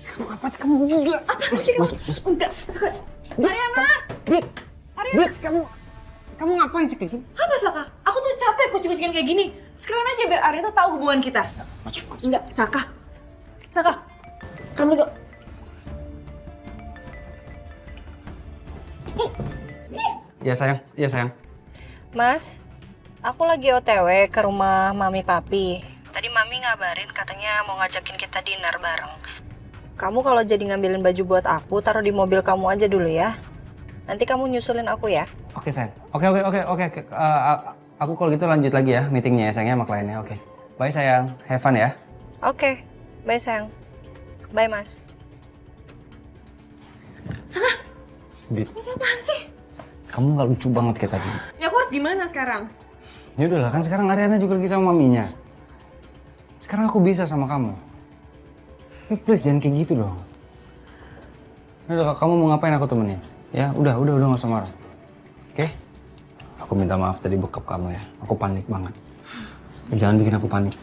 Speaker 1: Kamu apa sih? Kamu gila? Apa sih kamu? Enggak. Ariana!
Speaker 6: Dit, kamu ngapain sih kayak gini?
Speaker 1: Apa, Saka? Aku tuh capek kucing-kucingan kayak gini. Sekarang aja biar Ariana tuh tahu hubungan kita. Enggak, Saka. Saka, kamu tuh...
Speaker 6: Iya sayang.
Speaker 9: Mas, aku lagi OTW ke rumah Mami Papi. Tadi Mami ngabarin katanya mau ngajakin kita dinner bareng. Kamu kalau jadi ngambilin baju buat aku, taruh di mobil kamu aja dulu ya. Nanti kamu nyusulin aku ya.
Speaker 6: Oke sayang. Oke. Aku kalau gitu lanjut lagi ya meetingnya ya sayangnya sama kliennya. Oke. Bye sayang. Have fun ya.
Speaker 9: Oke, bye sayang. Bye Mas.
Speaker 1: Saka,
Speaker 6: Dit,
Speaker 1: itu apaan sih?
Speaker 6: kamu nggak lucu banget kayak tadi.
Speaker 1: Ya aku harus gimana sekarang?
Speaker 6: Ya udahlah kan sekarang Ariana juga lagi sama maminya. Sekarang aku bisa sama kamu. Tapi please jangan kayak gitu dong. Udah, kamu mau ngapain aku temenin? Ya udah nggak usah marah. Oke? Aku minta maaf tadi bekap kamu ya. Aku panik banget. Jangan bikin aku panik.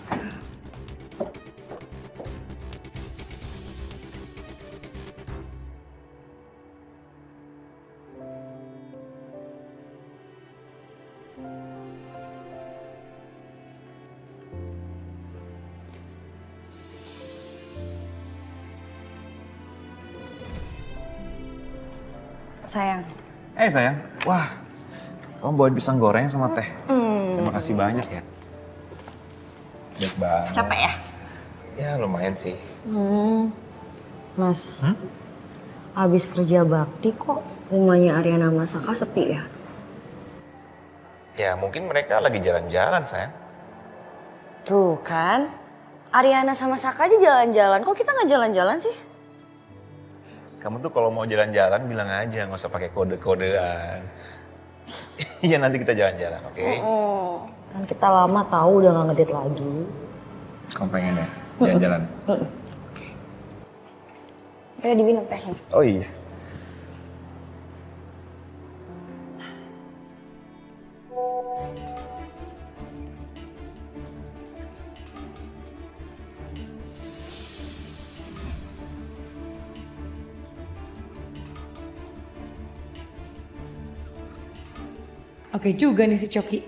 Speaker 9: sayang.
Speaker 4: Sayang, wah, kamu bawain pisang goreng sama teh. Terima kasih banyak ya. Baik banget.
Speaker 9: Capek ya?
Speaker 4: Ya lumayan sih.
Speaker 3: Mas, abis kerja bakti kok rumahnya Ariana sama Saka sepi ya?
Speaker 4: Ya mungkin mereka lagi jalan-jalan sayang.
Speaker 3: Tuh kan, Ariana sama Saka aja jalan-jalan, kok kita nggak jalan-jalan sih?
Speaker 4: Kamu tuh kalau mau jalan-jalan bilang aja, nggak usah pakai kode-kodean. Iya nanti kita jalan-jalan, oke?
Speaker 3: Kan kita lama tahu udah nggak ngedate lagi.
Speaker 4: Kamu pengen ya jalan-jalan?
Speaker 3: Ayo diminum tehnya.
Speaker 4: Oh iya.
Speaker 10: Oke juga nih si Coki.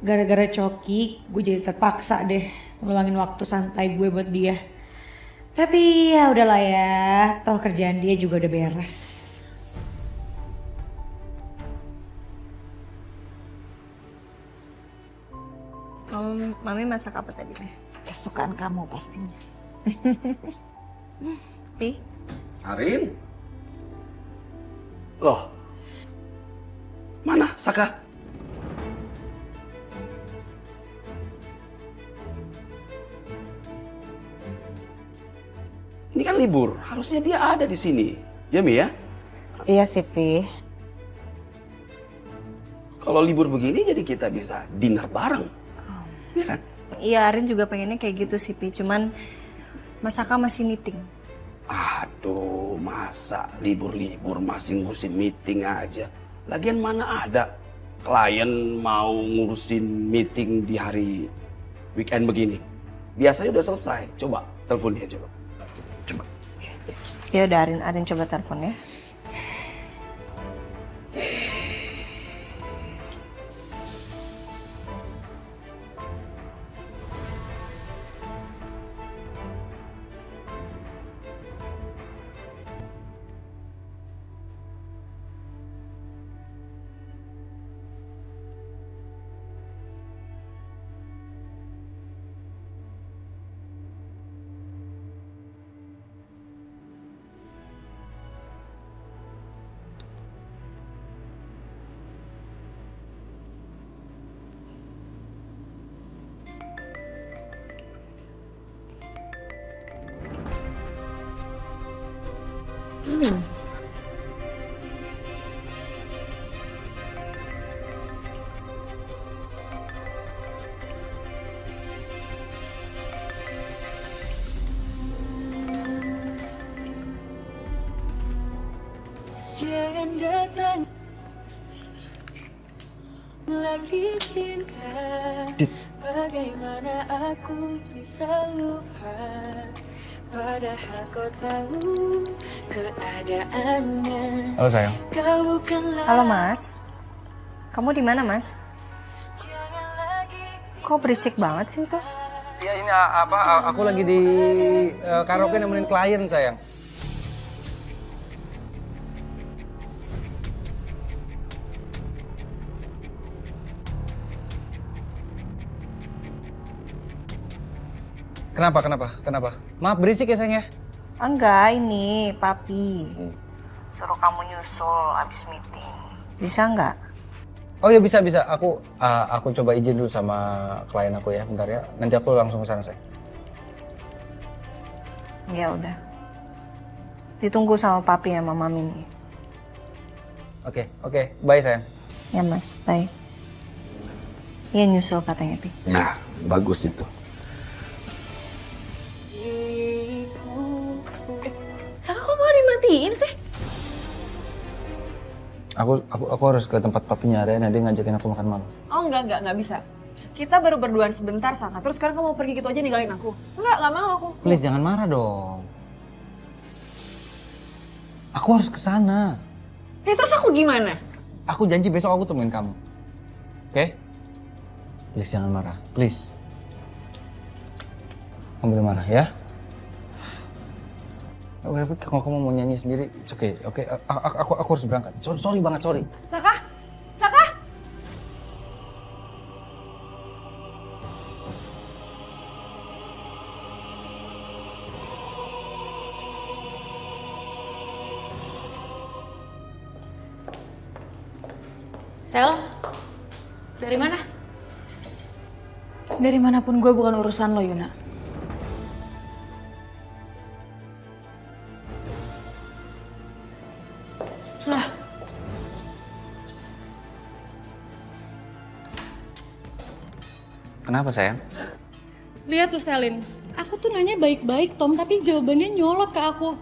Speaker 10: Gara-gara Coki, gue jadi terpaksa deh ngulangin waktu santai gue buat dia. Tapi ya udahlah ya, toh kerjaan dia juga udah beres.
Speaker 9: Mami masak apa tadi?
Speaker 10: Kesukaan kamu pastinya.
Speaker 9: Pi?
Speaker 14: Arin? Loh, mana Saka? Ini kan libur, harusnya dia ada di sini. Ya Mi ya?
Speaker 9: Iya sih Pi.
Speaker 14: Kalau libur begini jadi kita bisa dinner bareng. Iya kan?
Speaker 9: Iya Arin juga pengennya kayak gitu sih Pi, cuman Mas Saka masih meeting.
Speaker 14: Aduh, masa libur-libur masih ngurusin meeting aja. Lagian mana ada klien mau ngurusin meeting di hari weekend begini. Biasanya udah selesai. Coba telepon dia coba. Coba.
Speaker 9: Ya udah Arin coba telepon ya.
Speaker 15: Jangan datang lagi cinta. Bagaimana aku bisa lupa, padahal kau tahu keadaannya.
Speaker 2: Halo sayang.
Speaker 15: Kau bukanlah.
Speaker 9: Halo Mas. Kamu di mana Mas? Kok berisik banget sih tuh?
Speaker 6: Ya ini aku lagi di karaoke nemenin klien sayang. Kenapa? Maaf berisik ya sayang ya?
Speaker 9: Enggak, ini Papi. Suruh kamu nyusul abis meeting. Bisa nggak?
Speaker 6: Oh ya bisa. Aku coba izin dulu sama klien aku ya, bentar ya. Nanti aku langsung ke sana sayang.
Speaker 9: Ya udah. Ditunggu sama Papi sama Mami nih.
Speaker 6: Oke. Bye sayang.
Speaker 9: Ya Mas, bye. Iya nyusul katanya Pi.
Speaker 14: Nah, bagus itu.
Speaker 10: Saka kok mau dimatiin sih?
Speaker 6: Aku harus ke tempat papinya Ariana, dia ngajakin aku makan malam.
Speaker 10: Oh enggak bisa. Kita baru berduaan sebentar Saka, terus sekarang kamu mau pergi gitu aja ninggalin aku? Enggak mau aku.
Speaker 6: Please jangan marah dong. Aku harus ke sana.
Speaker 10: Ya terus aku gimana?
Speaker 6: Aku janji besok aku temuin kamu. Oke? Please jangan marah, please. Kamu boleh marah ya? Oke, kalau kamu mau nyanyi sendiri, it's okay. Oke, aku harus berangkat. Sorry banget, sorry.
Speaker 10: Saka? Saka?
Speaker 13: Sel? Dari mana?
Speaker 10: Dari manapun gue bukan urusan lo, Yuna.
Speaker 13: Lah,
Speaker 6: Kenapa sayang?
Speaker 13: lihat tuh Selin. Aku tuh nanya baik-baik Tom, tapi jawabannya nyolot ke aku.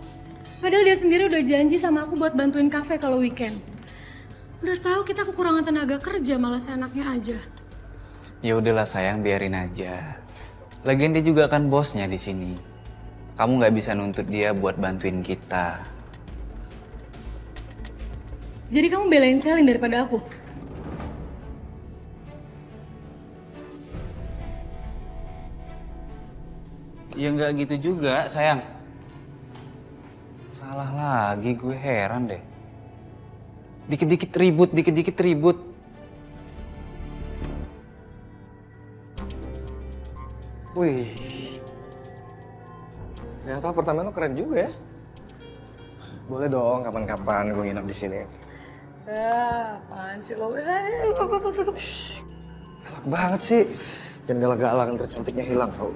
Speaker 13: Padahal dia sendiri udah janji sama aku buat bantuin kafe kalau weekend. Udah tahu kita kekurangan tenaga kerja, malah seenaknya aja.
Speaker 6: Ya udahlah sayang, biarin aja. Lagian dia juga kan bosnya di sini. Kamu nggak bisa nuntut dia buat bantuin kita.
Speaker 13: Jadi kamu belain Selin daripada aku?
Speaker 6: Ya nggak gitu juga sayang. Salah lagi, gue heran deh. Dikit-dikit ribut.
Speaker 12: Wih, ternyata apartemen lo keren juga ya. Boleh dong kapan-kapan gue nginap di sini.
Speaker 10: Apaan sih lo? Udah sini, duduk.
Speaker 12: Galak banget sih. Jangan galak-galak, ntar cantiknya hilang tau.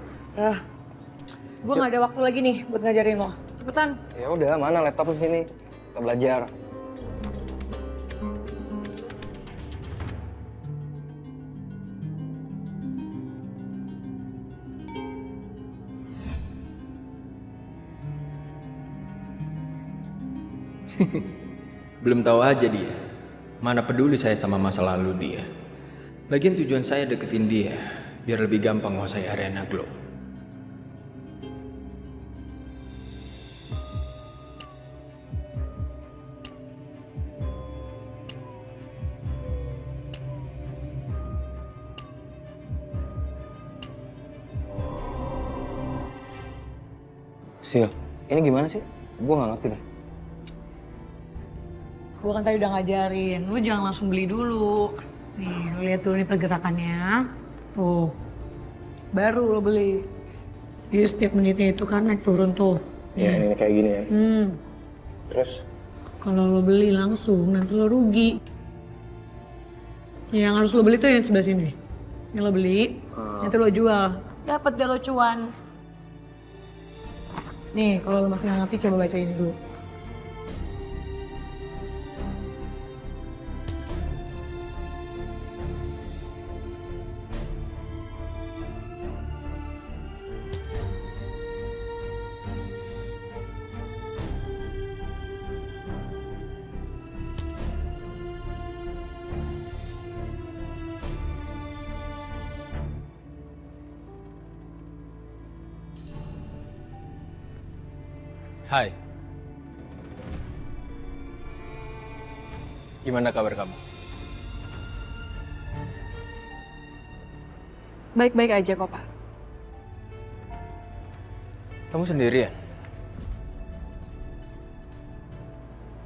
Speaker 10: Gue gak ada waktu lagi nih buat ngajarin lo. Cepetan.
Speaker 12: Ya udah, mana laptop di sini? Kita belajar.
Speaker 16: Belum tahu aja dia. Mana peduli saya sama masa lalu dia. Lagian tujuan saya deketin dia biar lebih gampang menguasai Ariana Glow.
Speaker 12: Sil, ini gimana sih? Gue gak ngerti deh.
Speaker 10: Gue kan tadi udah ngajarin, lu jangan langsung beli dulu. Nih, lu lihat dulu nih pergerakannya. Tuh, baru lo beli. Jadi setiap menitnya itu kan naik turun tuh.
Speaker 12: Ya ini kayak gini ya. Terus?
Speaker 10: Kalau lo beli langsung, nanti lo rugi. Yang harus lo beli tuh yang sebelah sini. Yang lo beli, nanti lo jual. Dapat biar lo cuan. Nih, kalau lo masih nggak ngerti, coba baca ini dulu.
Speaker 16: Hai. Gimana kabar kamu?
Speaker 10: Baik-baik aja kok, Pak.
Speaker 16: Kamu sendirian?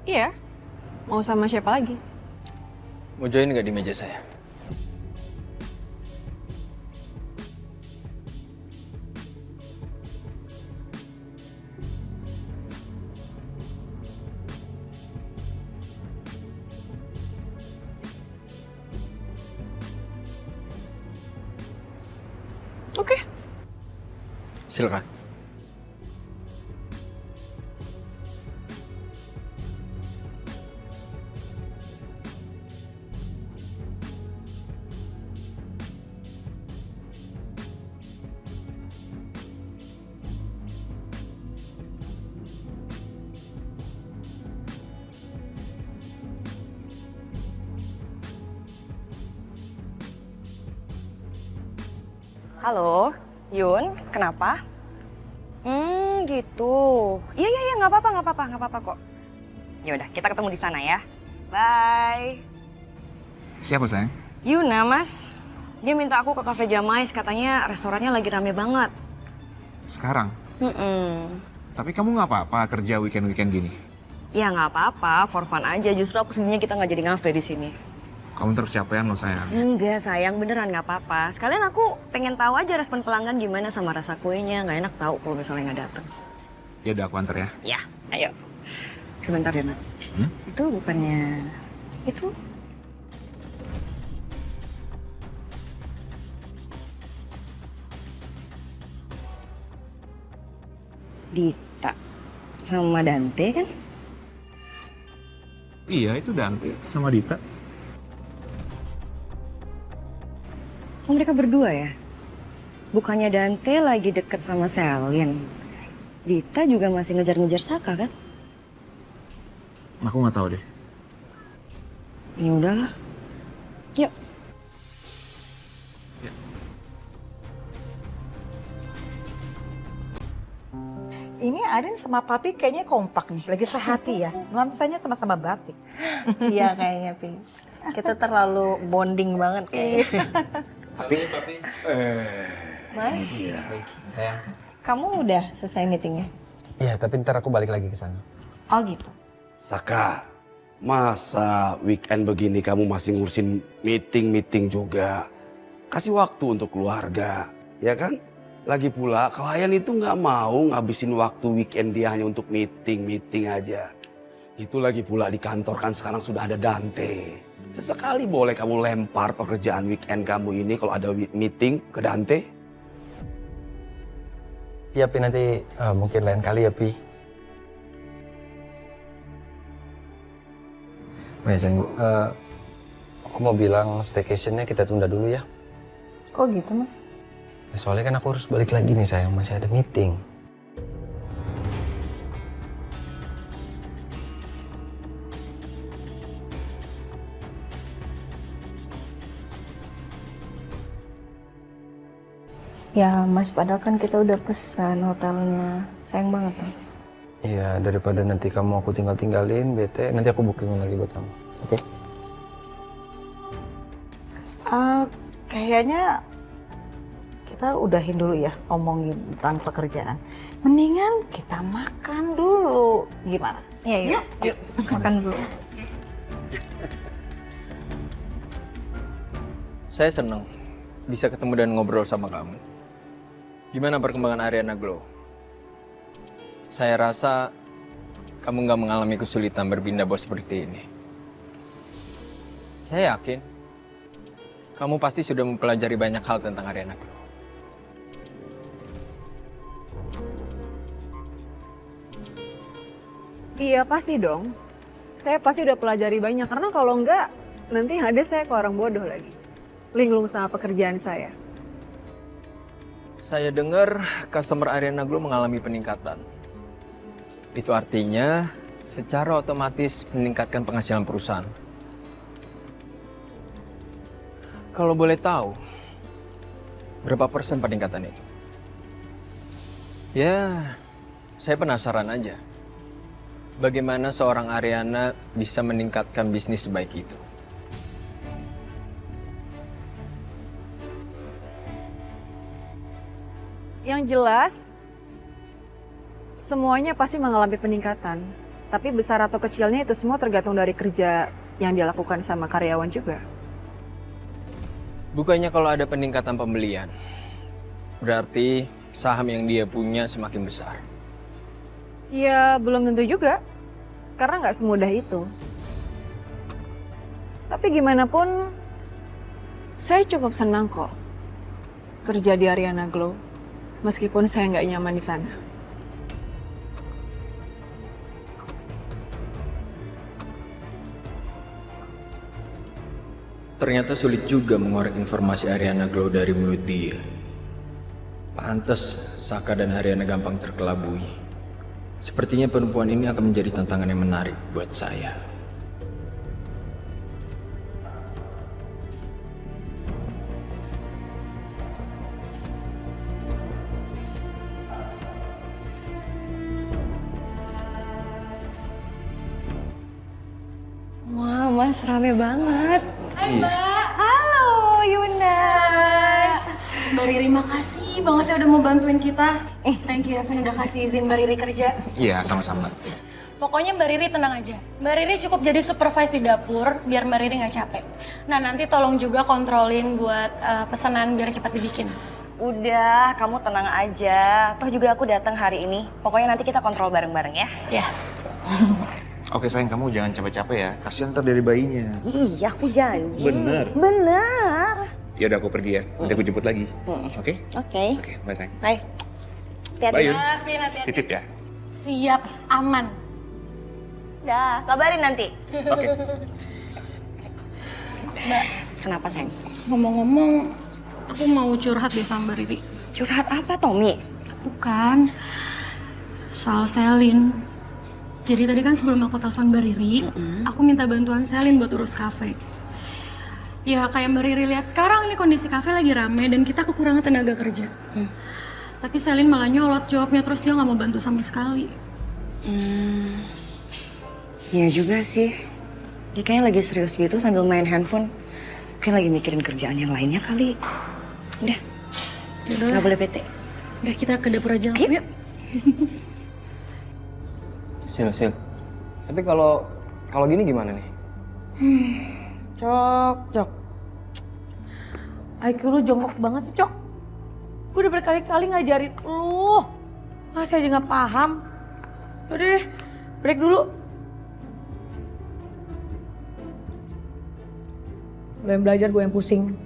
Speaker 10: Iya. Mau sama siapa lagi?
Speaker 16: Mau join nggak di meja saya?
Speaker 10: Oke.
Speaker 16: Silakan.
Speaker 3: Halo, Yun, kenapa? Gitu. Iya, nggak apa-apa kok. Ya udah, kita ketemu di sana ya. Bye.
Speaker 6: Siapa sayang?
Speaker 3: Yuna, Mas. Dia minta aku ke Cafe Jamais, katanya restorannya lagi rame banget.
Speaker 4: Sekarang? Tapi kamu nggak apa-apa kerja weekend-weekend gini?
Speaker 3: Ya nggak apa-apa, for fun aja. Justru aku sedihnya kita nggak jadi ngafe di sini.
Speaker 4: Kamu terus capean loh sayang.
Speaker 3: Enggak sayang, beneran nggak apa-apa. Sekalian aku pengen tahu aja respon pelanggan gimana sama rasa kuenya. Nggak enak tahu kalau misalnya nggak datang.
Speaker 4: Ya udah aku antar ya.
Speaker 3: Ya, ayo. Sebentar ya mas. Itu bukannya itu? Dita sama Dante kan?
Speaker 4: Iya itu Dante sama Dita.
Speaker 3: Oh, mereka berdua ya? Bukannya Dante lagi deket sama Selin? Dita juga masih ngejar-ngejar Saka kan?
Speaker 4: Aku nggak tahu deh.
Speaker 3: Ya udahlah. Yuk.
Speaker 17: Ini Arin sama Papi kayaknya kompak nih, lagi sehati ya. Nuansanya sama-sama batik.
Speaker 9: Iya kayaknya, Pi. Kita terlalu bonding banget kayaknya.
Speaker 2: Papi.
Speaker 9: Mas,
Speaker 6: Sayang.
Speaker 9: kamu udah selesai meetingnya?
Speaker 6: Iya, tapi ntar aku balik lagi ke sana.
Speaker 9: Oh gitu.
Speaker 14: Saka, masa weekend begini kamu masih ngurusin meeting juga? Kasih waktu untuk keluarga, ya kan? Lagi pula klien itu nggak mau ngabisin waktu weekend dia hanya untuk meeting aja. Itu lagi pula di kantor kan sekarang sudah ada Dante. Sesekali boleh kamu lempar pekerjaan weekend kamu ini kalau ada meeting ke Dante.
Speaker 6: Iya Pi, nanti mungkin lain kali ya Pi. Sayang, aku mau bilang staycationnya kita tunda dulu ya.
Speaker 9: Kok gitu, Mas?
Speaker 6: Ya, soalnya kan aku harus balik lagi nih sayang, masih ada meeting.
Speaker 9: Ya, Mas, padahal kan kita udah pesan hotelnya. Sayang banget tuh.
Speaker 6: Iya, daripada nanti kamu aku tinggalin, bete, nanti aku bookingin lagi buat kamu. Oke?
Speaker 17: Kayaknya kita udahin dulu ya ngomongin tentang pekerjaan. Mendingan kita makan dulu. Gimana?
Speaker 9: Iya, yuk. Makan dulu.
Speaker 16: Saya senang bisa ketemu dan ngobrol sama kamu. Gimana perkembangan Ariana Glow? Saya rasa kamu nggak mengalami kesulitan berpindah bos seperti ini. Saya yakin kamu pasti sudah mempelajari banyak hal tentang Ariana Glow.
Speaker 1: Iya pasti dong. Saya pasti udah pelajari banyak karena kalau enggak nanti ada saya ke orang bodoh lagi. Linglung sama pekerjaan saya.
Speaker 16: Saya dengar customer Ariana Glow mengalami peningkatan. Itu artinya secara otomatis meningkatkan penghasilan perusahaan. Kalau boleh tahu, berapa persen peningkatan itu? Ya, saya penasaran aja. Bagaimana seorang Ariana bisa meningkatkan bisnis sebaik itu?
Speaker 1: Yang jelas, semuanya pasti mengalami peningkatan. Tapi besar atau kecilnya itu semua tergantung dari kerja yang dia lakukan sama karyawan juga.
Speaker 16: Bukannya kalau ada peningkatan pembelian, berarti saham yang dia punya semakin besar.
Speaker 1: Ya belum tentu juga, karena nggak semudah itu. Tapi gimana pun, saya cukup senang kok kerja di Ariana Glow, meskipun saya nggak nyaman di sana.
Speaker 16: Ternyata sulit juga mengorek informasi Ariana Glow dari mulut dia. Pantes Saka dan Ariana gampang terkelabui. Sepertinya perempuan ini akan menjadi tantangan yang menarik buat saya.
Speaker 3: Wah, Mas rame banget.
Speaker 16: Iya.
Speaker 3: Halo, Yuna.
Speaker 13: Mbak Riri, makasih banget ya udah mau bantuin kita. Thank you Evan udah kasih izin Mbak Riri kerja.
Speaker 4: Iya, sama-sama.
Speaker 13: Pokoknya Mbak Riri tenang aja. Mbak Riri cukup jadi supervise di dapur biar Mbak Riri nggak capek. Nah nanti tolong juga kontrolin buat pesanan biar cepat dibikin.
Speaker 3: Udah, kamu tenang aja. Toh juga aku datang hari ini. Pokoknya nanti kita kontrol bareng-bareng ya.
Speaker 13: Ya.
Speaker 4: Oke sayang, kamu jangan capek-capek ya. Kasihan ntar dari bayinya.
Speaker 3: Iya, aku janji.
Speaker 4: Bener.
Speaker 3: Bener.
Speaker 4: Ya udah aku pergi ya. Nanti aku jemput lagi. Oke?
Speaker 3: Oke.
Speaker 4: Oke, bye sayang.
Speaker 3: Bye.
Speaker 4: Bye, Yun.
Speaker 13: Hati-hati.
Speaker 4: Titip ya.
Speaker 13: Siap, aman.
Speaker 3: Dah, kabarin nanti.
Speaker 4: Oke.
Speaker 3: Mbak, kenapa sayang?
Speaker 13: Ngomong-ngomong, aku mau curhat deh sama Mbak Riri.
Speaker 3: Curhat apa, Tommy?
Speaker 13: Bukan. Soal Selin. Jadi tadi kan sebelum aku telepon Mbak Riri, aku minta bantuan Selin buat urus kafe. Ya kayak Mbak Riri lihat sekarang nih kondisi kafe lagi rame dan kita kekurangan tenaga kerja. Tapi Selin malah nyolot jawabnya terus dia nggak mau bantu sama sekali.
Speaker 3: Iya juga sih. Dia kayaknya lagi serius gitu sambil main handphone. Mungkin lagi mikirin kerjaan yang lainnya kali. Udah. Nggak boleh bete.
Speaker 13: Udah kita ke dapur aja langsung yuk.
Speaker 12: Sil. Tapi kalau gini gimana nih?
Speaker 17: Cok. IQ lu jongkok banget sih, Cok. Gue udah berkali-kali ngajarin lu. Masih aja nggak paham. Udah deh, break dulu. Lo yang belajar, gue yang pusing.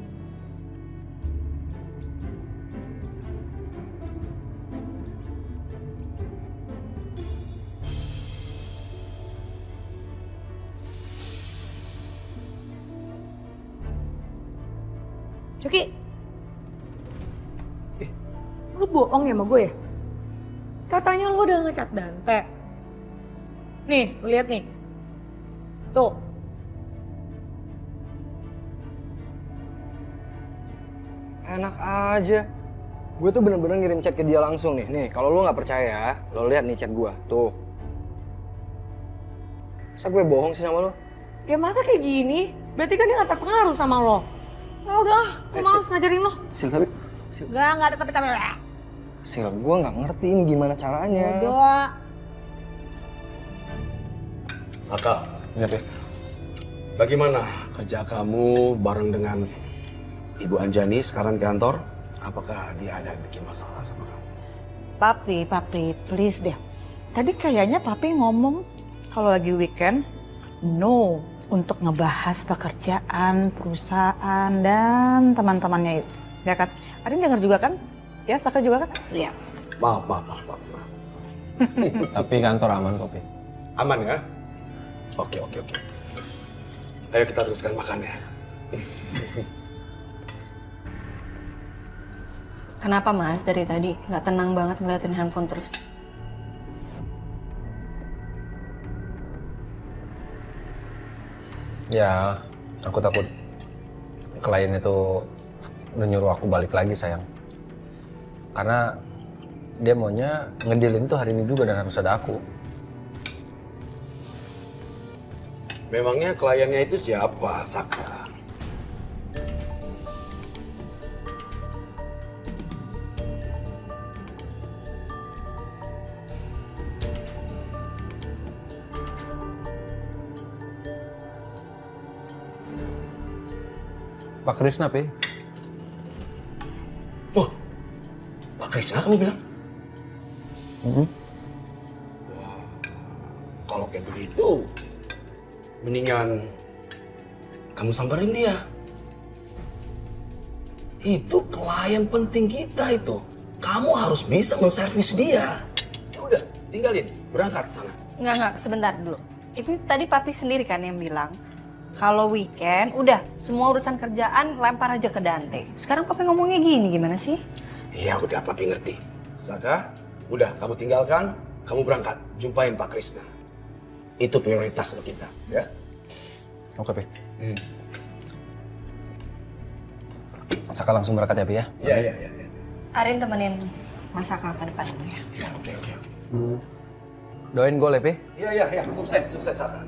Speaker 17: Coki, lu bohong ya sama gue ya? Katanya lu udah ngecat Dante. Nih, lu lihat nih. Tuh.
Speaker 12: Enak aja. Gue tuh bener-bener ngirim chat ke dia langsung nih. Nih, kalau lu nggak percaya, lo lihat nih chat gue. Tuh. Masa gue bohong sih sama lo?
Speaker 17: Ya masa kayak gini? Berarti kan dia gak terpengaruh sama lo. Ah udah, gue males ngajarin lo.
Speaker 12: Sil, tapi...
Speaker 17: Gak ada tapi-tapi.
Speaker 12: Sil, gue nggak ngerti ini gimana caranya.
Speaker 17: Udah.
Speaker 14: Saka,
Speaker 12: Iya, Pe.
Speaker 14: bagaimana kerja kamu bareng dengan Ibu Anjani sekarang di kantor? Apakah dia ada bikin masalah sama kamu?
Speaker 17: Papi, please deh. Tadi kayaknya papi ngomong kalau lagi weekend, no untuk ngebahas pekerjaan, perusahaan, dan teman-temannya itu. Ya kan? Arin dengar juga kan? Ya, Saka juga kan? Iya.
Speaker 14: Maaf.
Speaker 12: Tapi kantor aman kok, Pe.
Speaker 14: Aman ya? Oke. Ayo kita teruskan makan ya.
Speaker 9: Kenapa Mas dari tadi nggak tenang banget ngeliatin handphone terus?
Speaker 12: Ya, aku takut klien itu udah nyuruh aku balik lagi, sayang. Karena dia maunya ngedilin tuh hari ini juga dan harus ada aku.
Speaker 14: Memangnya kliennya itu siapa, Saka?
Speaker 12: Pak Krisna, Pe.
Speaker 14: Oh, Pak Krisna kamu bilang? Kalau kayak begitu, mendingan kamu samperin dia. Itu klien penting kita itu. Kamu harus bisa menservis dia. Ya udah, tinggalin, berangkat sana.
Speaker 9: Enggak, sebentar dulu. Itu tadi papi sendiri kan yang bilang kalau weekend udah semua urusan kerjaan lempar aja ke Dante. Sekarang papi ngomongnya gini, gimana sih?
Speaker 14: Iya udah, papi ngerti. Saka, udah kamu tinggalkan, kamu berangkat, jumpain Pak Krisna. Itu prioritas untuk kita, ya.
Speaker 12: Oke, Pe. Saka langsung berangkat ya, Pe ya?
Speaker 14: Iya.
Speaker 9: Arin temenin Mas Saka ke depan dulu ya.
Speaker 14: Ya, oke.
Speaker 12: Doain gol ya, Pe?
Speaker 14: Iya, sukses Saka.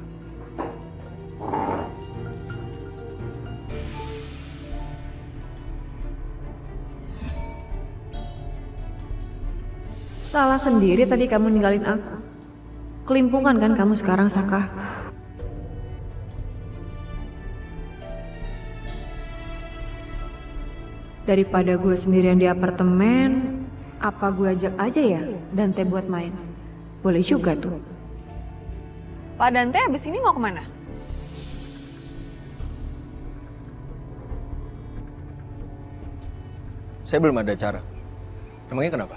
Speaker 1: Salah sendiri tadi kamu ninggalin aku. Kelimpungan kan kamu sekarang, Saka? Daripada gue sendirian di apartemen, apa gue ajak aja ya Dante buat main? Boleh juga tuh. Pak Dante abis ini mau kemana?
Speaker 16: Saya belum ada acara. Emangnya kenapa?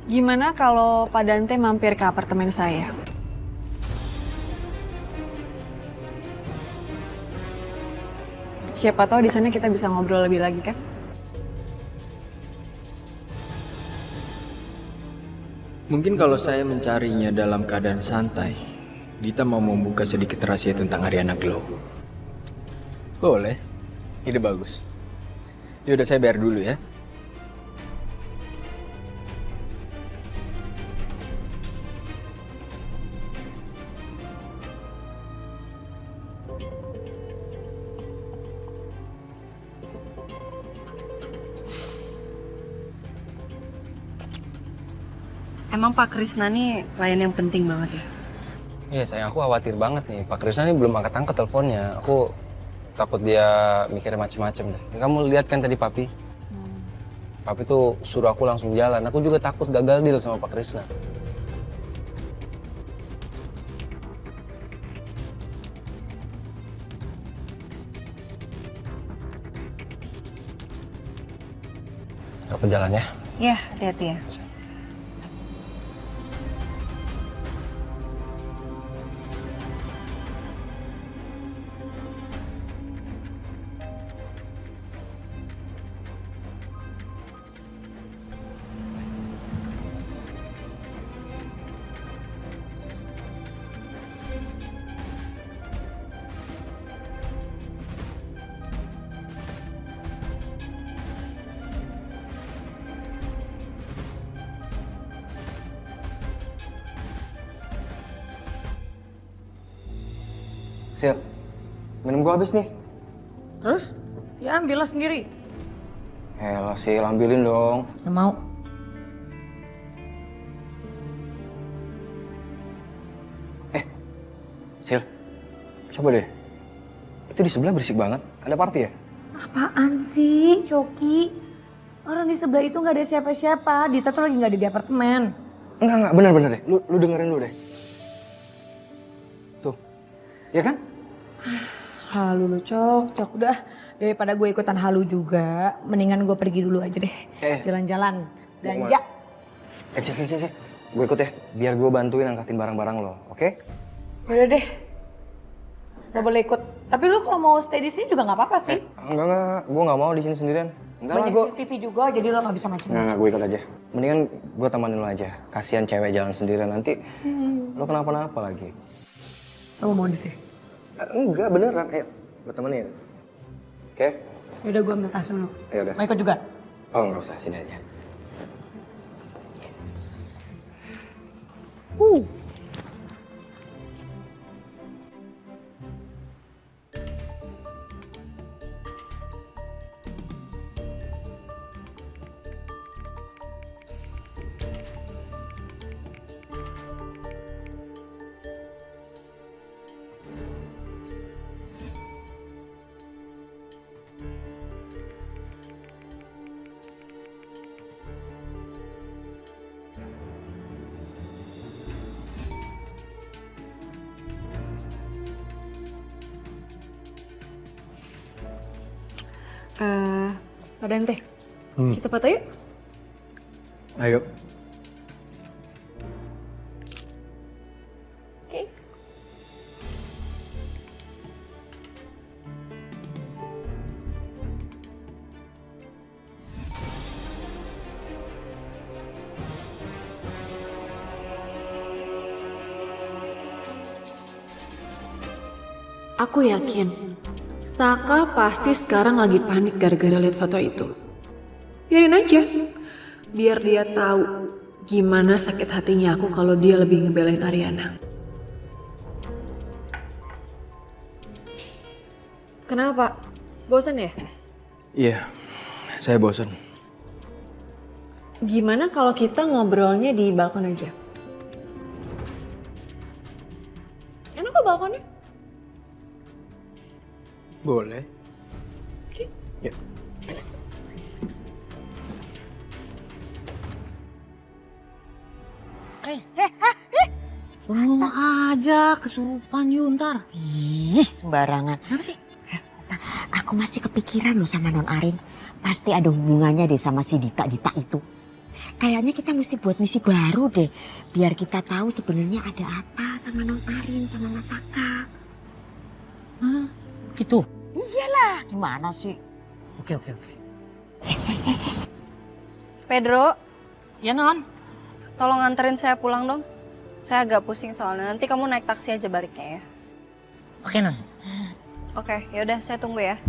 Speaker 1: Gimana kalau Pak Dante mampir ke apartemen saya? Siapa tahu di sana kita bisa ngobrol lebih lagi kan?
Speaker 16: Mungkin kalau saya mencarinya dalam keadaan santai, Dita mau membuka sedikit rahasia tentang Ariana Glow. Boleh, ide bagus. Yaudah saya bayar dulu ya.
Speaker 9: Emang Pak Krisna nih klien yang penting banget ya?
Speaker 6: Iya sayang, aku khawatir banget nih. Pak Krisna ini belum angkat-angkat teleponnya. Aku takut dia mikirnya macem-macem deh. Kamu lihat kan tadi Papi? Papi tuh suruh aku langsung jalan. Aku juga takut gagal deal sama Pak Krisna. Aku jalan ya.
Speaker 9: Iya, hati-hati ya.
Speaker 12: Sil, minum gua habis nih.
Speaker 1: Terus? Ya ambillah sendiri.
Speaker 12: Elah Sil, ambilin dong.
Speaker 1: Nggak mau.
Speaker 12: Sil, coba deh. Itu di sebelah berisik banget. Ada party ya?
Speaker 3: Apaan sih, Coki? Orang di sebelah itu nggak ada siapa-siapa. Dita tuh lagi nggak ada di apartemen.
Speaker 12: Enggak, bener deh. Lu dengerin dulu deh. Tuh, ya kan?
Speaker 3: Halu lu, Cok. Udah, daripada gue ikutan halu juga, mendingan gue pergi dulu aja deh. Jalan-jalan, belanja.
Speaker 12: Sih. Gue ikut ya, biar gue bantuin angkatin barang-barang lo, oke?
Speaker 3: Udah deh. Gak boleh ikut. Tapi lu kalau mau stay di sini juga nggak apa-apa sih.
Speaker 12: Enggak. Gue nggak mau di sini sendirian. Enggak lah,
Speaker 3: Banyak
Speaker 12: gue.
Speaker 3: CCTV juga, jadi lo nggak bisa macam-macam.
Speaker 12: Enggak, gue ikut aja. Mendingan gue temenin lo aja. Kasihan cewek jalan sendirian nanti. Lo kenapa-napa lagi.
Speaker 3: Lo mau di sini?
Speaker 12: Enggak, beneran. Ayo, gue temenin. Oke?
Speaker 3: Yaudah, gue ambil tas dulu.
Speaker 12: Yaudah.
Speaker 3: Mau ikut juga?
Speaker 12: Oh, nggak usah. Sini aja.
Speaker 1: Pak Dante, kita foto yuk.
Speaker 16: Ayo.
Speaker 1: Oke. Aku yakin Saka pasti sekarang lagi panik gara-gara lihat foto itu. Biarin aja. Biar dia tahu gimana sakit hatinya aku kalau dia lebih ngebelain Ariana. Kenapa? Bosan ya?
Speaker 16: Iya, saya bosan.
Speaker 10: Gimana kalau kita ngobrolnya di balkon aja? Enak kok balkonnya?
Speaker 16: Boleh.
Speaker 10: Oke.
Speaker 16: Yuk.
Speaker 17: Bengong aja, kesurupan yuk ntar.
Speaker 18: Ih, sembarangan. Kenapa sih? Aku masih kepikiran loh sama Non Arin. Pasti ada hubungannya deh sama si Dita itu. Kayaknya kita mesti buat misi baru deh. Biar kita tahu sebenarnya ada apa sama Non Arin, sama Mas Saka.
Speaker 17: Hah? Gitu?
Speaker 18: Iyalah, gimana sih?
Speaker 17: Oke.
Speaker 9: Pedro.
Speaker 3: Ya, Non.
Speaker 9: Tolong anterin saya pulang dong. Saya agak pusing soalnya. Nanti kamu naik taksi aja baliknya ya.
Speaker 17: Oke, Non.
Speaker 9: Oke, yaudah saya tunggu ya.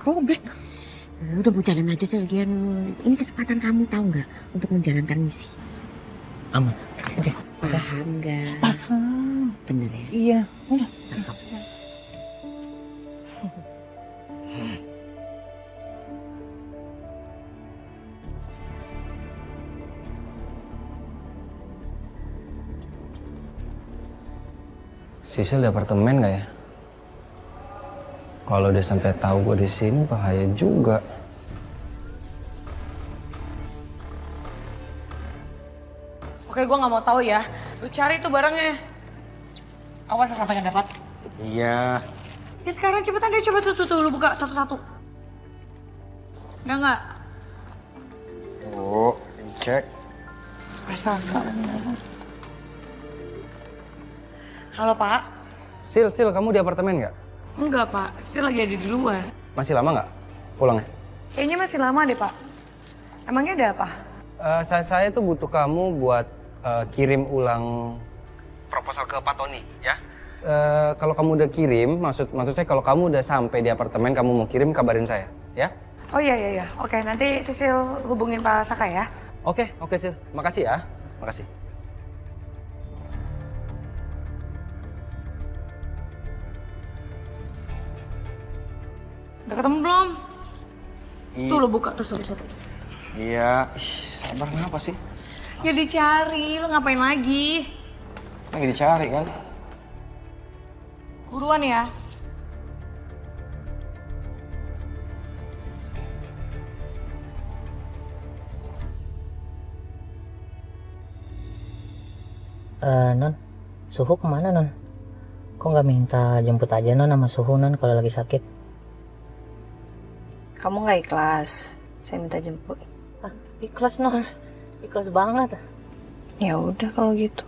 Speaker 18: Robek. Udah mau jalan aja Selgian. Ini kesempatan kamu tahu nggak untuk menjalankan misi.
Speaker 17: Aman. Oke.
Speaker 18: Paham nggak?
Speaker 17: Paham.
Speaker 18: Bener ya?
Speaker 17: Iya. Udah.
Speaker 6: Sisil di apartemen nggak ya? Kalau dia sampai tahu gue di sini bahaya juga.
Speaker 17: Oke, gue nggak mau tahu ya. Lu cari tuh barangnya. Awas sampai nggak dapat.
Speaker 8: Iya.
Speaker 17: Ya sekarang cepetan deh, coba tuh lu buka satu-satu. Udah nggak?
Speaker 8: Oh, cek.
Speaker 17: Pasang. Halo Pak.
Speaker 6: Sil, kamu di apartemen nggak?
Speaker 17: Enggak Pak, saya lagi ada di luar.
Speaker 6: Masih lama nggak pulangnya?
Speaker 17: Kayaknya masih lama deh Pak. Emangnya ada apa?
Speaker 6: Saya tuh butuh kamu buat kirim ulang proposal ke Pak Tony, ya. Kalau kamu udah kirim, maksud saya kalau kamu udah sampai di apartemen, kamu mau kirim, kabarin saya, ya.
Speaker 17: Oh iya. Oke, nanti Sisil hubungin Pak Saka ya.
Speaker 6: Oke Sil. Makasih ya. Makasih.
Speaker 17: Udah ketemu belum? Tuh lu buka tuh satu-satu.
Speaker 8: Iya. Sabar kenapa sih?
Speaker 17: Ya dicari, lu ngapain lagi?
Speaker 8: Lagi dicari kan?
Speaker 17: Buruan ya.
Speaker 19: Non, Suhu kemana Non? Kok nggak minta jemput aja Non sama Suhu Non kalau lagi sakit?
Speaker 9: Kamu nggak ikhlas, saya minta jemput.
Speaker 19: Ikhlas Non, ikhlas banget.
Speaker 9: Ya udah kalau gitu.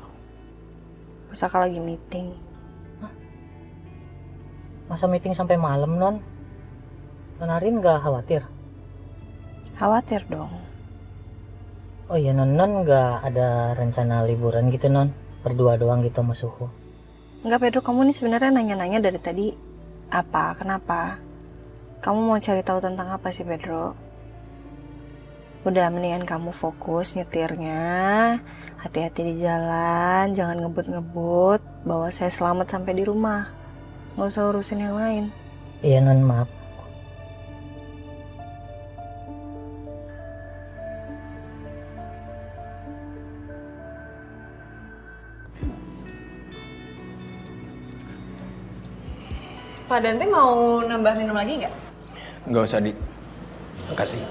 Speaker 9: Masaka lagi meeting.
Speaker 19: Masa meeting sampai malam Non? Non Arin nggak khawatir?
Speaker 9: Khawatir dong.
Speaker 19: Oh iya Non nggak ada rencana liburan gitu Non? Berdua doang gitu sama Suhu?
Speaker 9: Enggak Pedro, kamu nih sebenarnya nanya-nanya dari tadi. Apa? Kenapa? Kamu mau cari tahu tentang apa sih Pedro? Udah mendingan kamu fokus nyetirnya. Hati-hati di jalan, jangan ngebut-ngebut. Bawa saya selamat sampai di rumah. Nggak usah urusin yang lain.
Speaker 19: Iya Non, maaf.
Speaker 10: Pak Dante mau nambah minum lagi nggak?
Speaker 16: Nggak usah, Di. Makasih.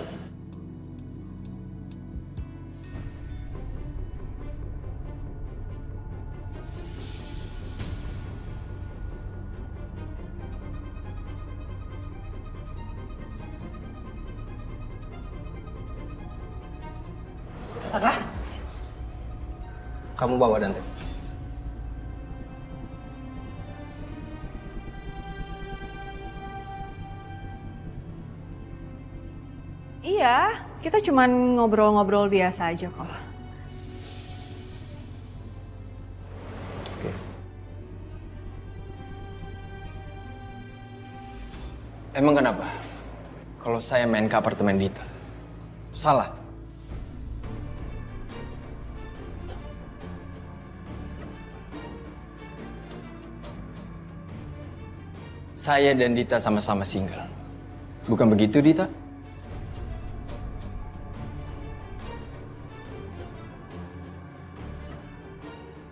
Speaker 10: Saka?
Speaker 6: Kamu bawa Dante.
Speaker 1: Iya, kita cuman ngobrol-ngobrol biasa aja kok.
Speaker 16: Emang kenapa? Kalau saya main ke apartemen Dita, salah? Saya dan Dita sama-sama single. Bukan begitu, Dita?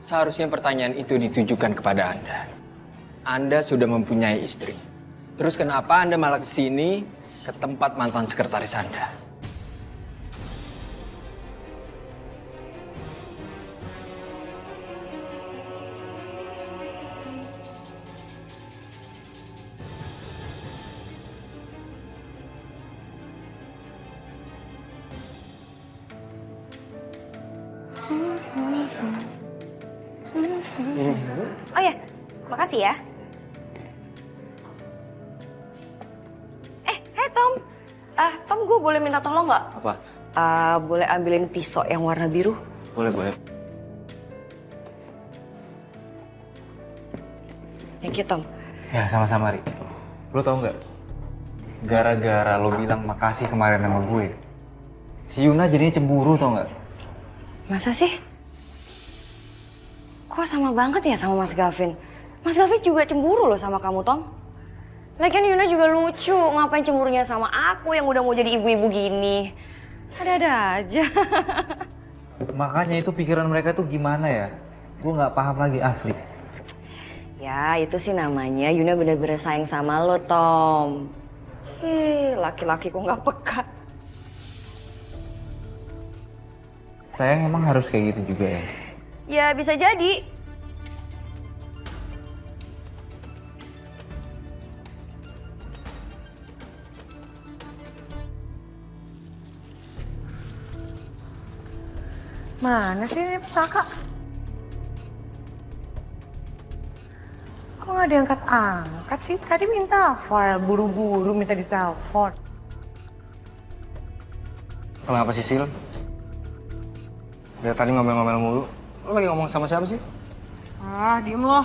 Speaker 16: Seharusnya pertanyaan itu ditujukan kepada Anda. Anda sudah mempunyai istri. Terus kenapa Anda malah kesini ke tempat mantan sekretaris Anda?
Speaker 3: Oh ya, makasih ya. Hey Tom. Tom, gue boleh minta tolong nggak?
Speaker 2: Apa?
Speaker 3: Boleh ambilin pisau yang warna biru?
Speaker 2: Boleh, boleh.
Speaker 3: Thank you, Tom.
Speaker 6: Ya, sama-sama, Ri. Lo tau nggak? Gara-gara lo bilang makasih kemarin sama gue, si Yuna jadinya cemburu, tau nggak?
Speaker 3: Masa sih? Kok sama banget ya sama Mas Gavin? Mas Gavin juga cemburu loh sama kamu, Tom. Lagian Yuna juga lucu, ngapain cemburunya sama aku yang udah mau jadi ibu-ibu gini. Ada-ada aja.
Speaker 6: Makanya itu pikiran mereka tuh gimana ya? Gue nggak paham lagi asli.
Speaker 3: Ya, itu sih namanya Yuna bener-bener sayang sama lo, Tom. Laki-laki kok nggak peka.
Speaker 6: Sayang emang harus kayak gitu juga ya?
Speaker 3: Ya, bisa jadi.
Speaker 5: Mana sih ini pesaka? Kok nggak diangkat-angkat sih? Tadi minta file, buru-buru minta ditelepon.
Speaker 12: Kenapa sih, Sil? Dari tadi ngomel-ngomel mulu. Lo lagi ngomong sama siapa sih?
Speaker 5: Ah, diem loh.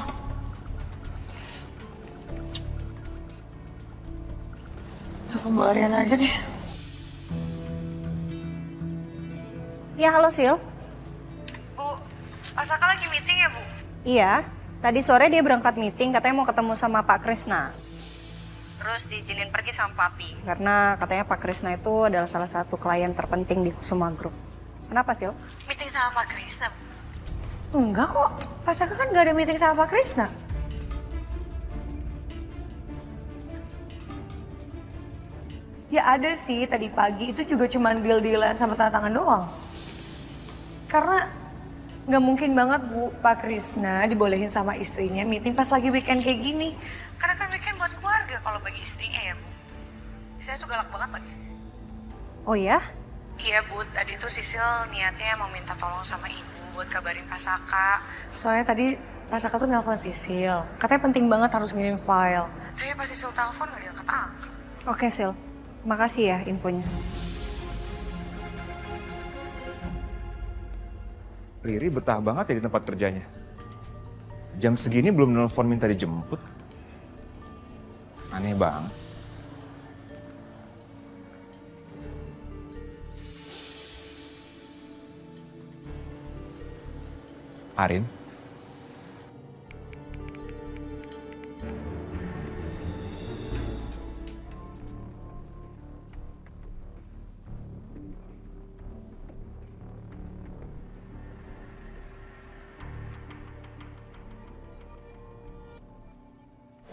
Speaker 5: Telepon Mbak Ariana aja deh.
Speaker 9: Ya, halo Sil.
Speaker 5: Bu, Asaka lagi meeting ya, Bu?
Speaker 9: Iya, tadi sore dia berangkat meeting, katanya mau ketemu sama Pak Krisna. Terus diizinin pergi sama Papi. Karena katanya Pak Krisna itu adalah salah satu klien terpenting di Kusuma Group. Kenapa, Sil?
Speaker 5: Meeting sama Pak Krisna? Enggak kok, Asaka kan gak ada meeting sama Pak Krisna. Ya ada sih, tadi pagi itu juga cuma deal-dealan sama tanda tangan doang. Karena nggak mungkin banget Bu, Pak Krisna dibolehin sama istrinya meeting pas lagi weekend kayak gini. Karena kan weekend buat keluarga kalau bagi istrinya ya Bu. Saya tuh galak banget lagi.
Speaker 9: Oh ya?
Speaker 5: Iya Bu, tadi tuh Sisil niatnya mau minta tolong sama Ibu buat kabarin Pak Saka. Soalnya tadi Pak Saka tuh nelpon Sisil. Katanya penting banget harus ngirim file. Tapi pas Sisil telepon gak diangkat-angkat.
Speaker 9: Oke, Sil. Makasih ya infonya.
Speaker 4: Riri betah banget ya di tempat kerjanya. Jam segini belum nelpon minta dijemput. Aneh banget. Arin?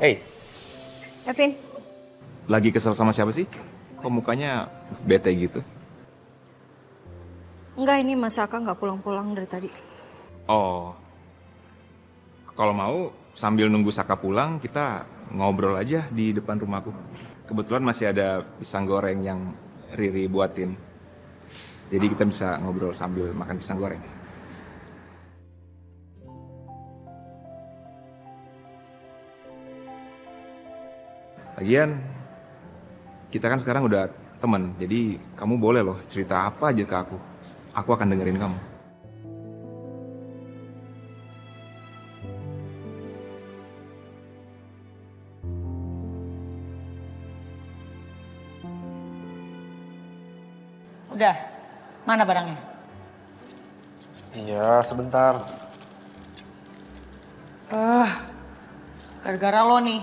Speaker 4: Hey,
Speaker 9: Evin,
Speaker 4: lagi kesel sama siapa sih? Kok mukanya bete gitu?
Speaker 9: enggak, ini Mas Saka nggak pulang-pulang dari tadi.
Speaker 4: Oh, kalau mau sambil nunggu Saka pulang, kita ngobrol aja di depan rumahku. Kebetulan masih ada pisang goreng yang Riri buatin. Jadi kita bisa ngobrol sambil makan pisang goreng. Lagian, kita kan sekarang udah temen, jadi kamu boleh loh cerita apa aja ke aku. Aku akan dengerin kamu.
Speaker 17: Udah, mana barangnya?
Speaker 8: Iya, sebentar.
Speaker 17: Gara-gara lo nih.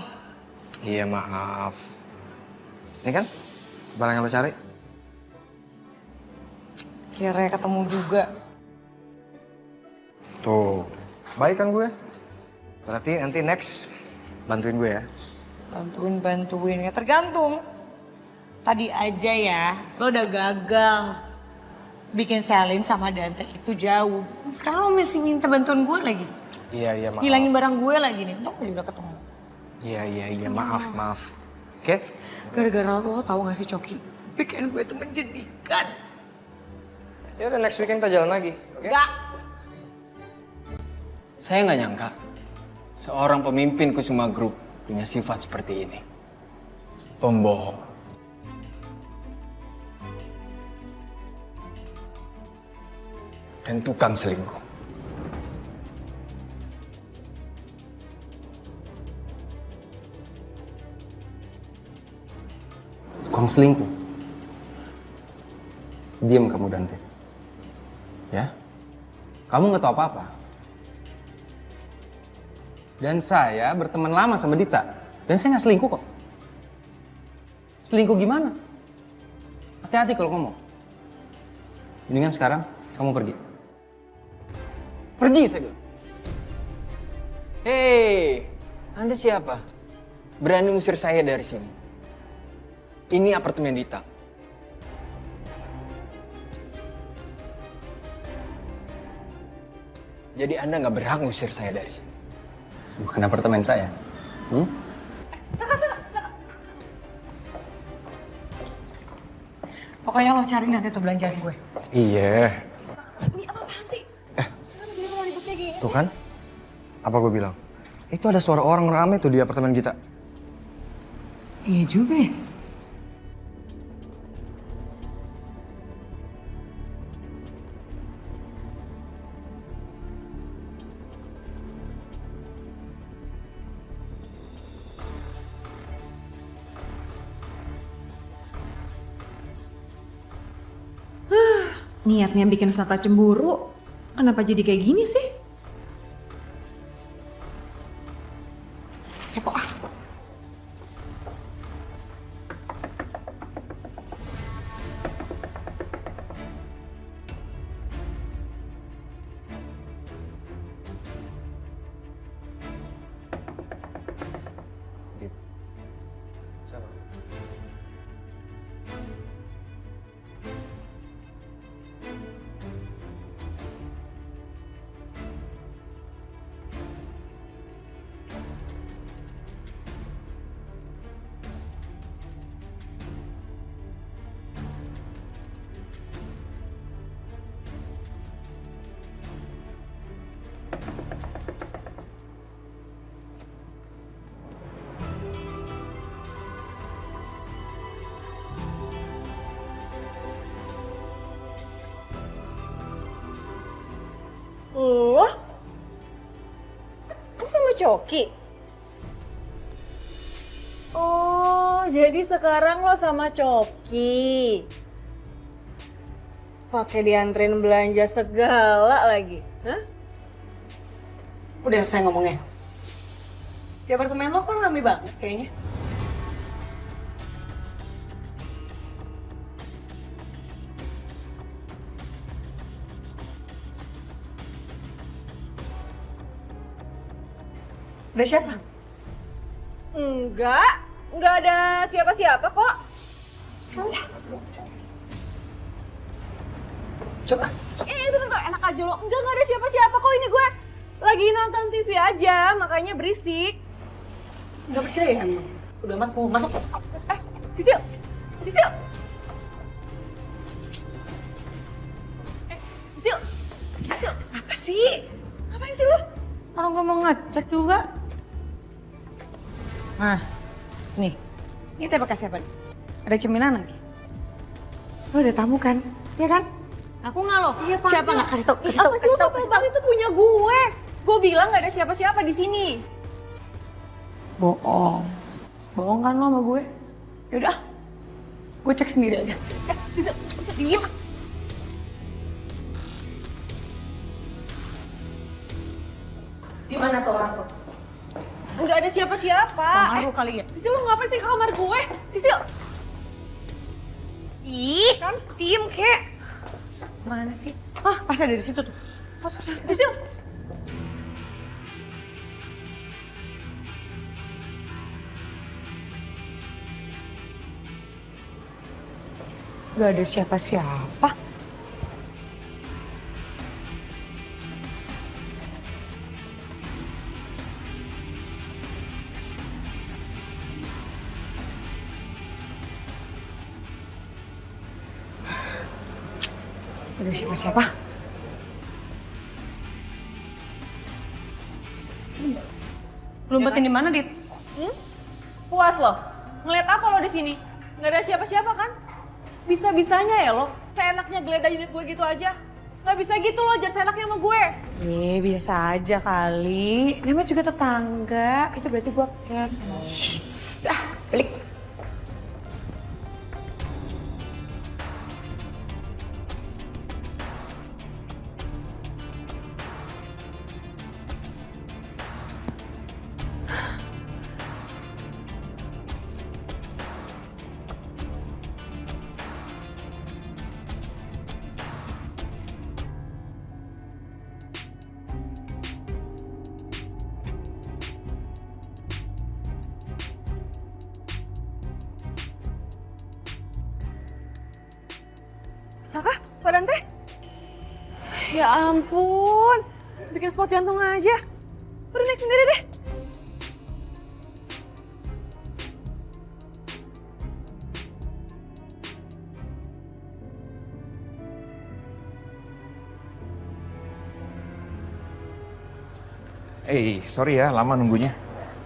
Speaker 12: Iya, maaf. Ini kan barang yang lo cari?
Speaker 17: Kira ketemu juga.
Speaker 8: Tuh,
Speaker 12: Baik kan gue? Berarti nanti next bantuin gue ya.
Speaker 17: Bantuin ya tergantung. Tadi aja ya, lo udah gagal bikin Selin sama Dante itu jauh. Sekarang lo mesti minta bantuan gue lagi.
Speaker 12: Iya, maaf.
Speaker 17: Hilangin barang gue lagi nih, untung aja udah ketemu.
Speaker 12: Iya, maaf. Oke?
Speaker 17: Gara-gara lo tau gak sih Coki, weekend gue tuh menjadikan.
Speaker 12: Ya udah next weekend kita jalan lagi. Oke?
Speaker 17: Gak.
Speaker 16: Saya nggak nyangka seorang pemimpin Kusuma Group punya sifat seperti ini. Pembohong. Dan tukang selingkuh.
Speaker 6: Tukang selingkuh. Diam kamu Dante. Ya? Kamu nggak tahu apa-apa. Dan saya berteman lama sama Dita. Dan saya nggak selingkuh kok. Selingkuh gimana? Hati-hati kalau ngomong. Mendingan sekarang kamu pergi. Pergi saya bilang.
Speaker 16: Hei, Anda siapa? Berani ngusir saya dari sini. Ini apartemen Dita. Jadi Anda nggak berhak ngusir saya dari sini.
Speaker 6: Bukan apartemen saya.
Speaker 17: Pokoknya lo cari nanti tuh belanjaan gue.
Speaker 12: Iya.
Speaker 17: Ini apaan sih? Kenapa jadi malah ribut kayak gini?
Speaker 12: Tuh kan? Apa gue bilang? Itu ada suara orang rame tuh di apartemen kita.
Speaker 17: Iya juga ya.
Speaker 10: Niatnya bikin Saka cemburu, kenapa jadi kayak gini sih?
Speaker 17: Kepo ah.
Speaker 10: Lo? Lo sama Coki? Oh, jadi sekarang lo sama Coki. Pakai dianterin belanja segala lagi, hah?
Speaker 17: Udah selesai ngomongnya. Di apartemen lo kok rame banget kayaknya. Ada siapa?
Speaker 10: Enggak ada siapa-siapa kok.
Speaker 17: Coba.
Speaker 10: Bentar, enak aja lo. Enggak ada siapa-siapa kok, ini gue lagi nonton TV aja, makanya berisik.
Speaker 17: Nggak percaya emang? Udah amat mau masuk.
Speaker 10: Sisil! Sisil! Sisil! Apa sih? Ngapain sih lo?
Speaker 17: Orang gue mau ngecek juga. Nah, nih. Ini teh bekas siapa nih? Ada cemilan lagi. Lo ada tamu kan? Iya kan?
Speaker 10: Aku nggak lo.
Speaker 17: Iya, Pak.
Speaker 10: Siapa nggak? Kasih tau. Itu punya gue. Gue bilang nggak ada siapa-siapa di sini.
Speaker 17: Bohong. Bohong kan lo sama gue? Yaudah, gue cek sendiri aja.
Speaker 10: Diem.
Speaker 17: Di mana tuh orang tuh?
Speaker 10: Nggak ada siapa-siapa.
Speaker 17: Kamar lu kali ya?
Speaker 10: Sisil, lo ngapain sih ke kamar gue? Sisil.
Speaker 17: Ih, kan diem kek. Mana sih? Ah, pas ada di situ tuh.
Speaker 10: Sisil.
Speaker 17: Gak ada siapa-siapa. Gak ada siapa-siapa.
Speaker 10: Lu umpetin di mana, Dit? Puas lo? Ngeliat apa lo di sini? Nggak ada siapa-siapa kan? Bisa-bisanya ya lo, seenaknya geledah unit gue gitu aja. Nggak bisa gitu lo, jangan seenaknya sama gue.
Speaker 17: Biasa aja kali. Namanya juga tetangga, itu berarti gue care sama lo. Dah, balik.
Speaker 1: Saka, badan teh? Ya ampun, bikin spot jantung aja. Udah naik sendiri deh.
Speaker 4: Sorry ya lama nunggunya.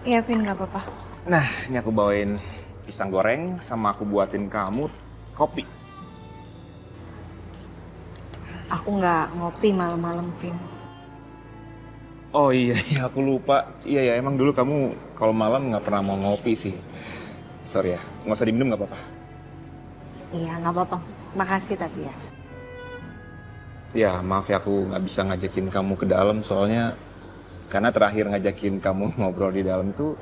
Speaker 3: Iya, Vin, nggak apa-apa.
Speaker 4: Nah, ini aku bawain pisang goreng sama aku buatin kamu kopi.
Speaker 3: Aku nggak ngopi malam-malam, Vin.
Speaker 4: Oh iya, aku lupa. Iya ya, emang dulu kamu kalau malam nggak pernah mau ngopi sih. Sorry ya, nggak usah diminum nggak apa-apa.
Speaker 3: Iya, nggak apa-apa. Makasih tapi ya.
Speaker 4: Ya, maaf ya aku nggak bisa ngajakin kamu ke dalam soalnya karena terakhir ngajakin kamu ngobrol di dalam itu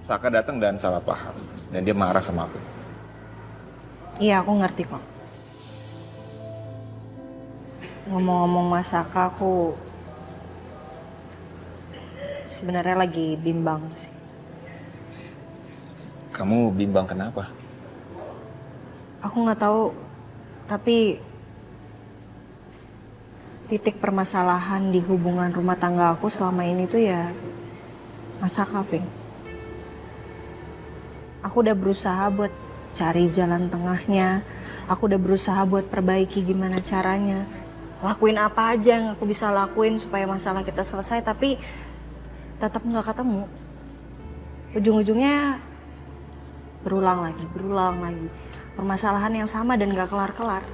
Speaker 4: Saka datang dan salah paham dan dia marah sama aku.
Speaker 3: Iya, aku ngerti kok. Ngomong-ngomong Mas Saka, aku sebenarnya lagi bimbang sih.
Speaker 4: Kamu bimbang kenapa?
Speaker 3: Aku nggak tahu, tapi titik permasalahan di hubungan rumah tangga aku selama ini tuh ya Mas Saka, Vin. Aku udah berusaha buat cari jalan tengahnya. Aku udah berusaha buat perbaiki gimana caranya. Lakuin apa aja yang aku bisa lakuin supaya masalah kita selesai, tapi tetap nggak ketemu. Ujung-ujungnya berulang lagi. Permasalahan yang sama dan nggak kelar-kelar.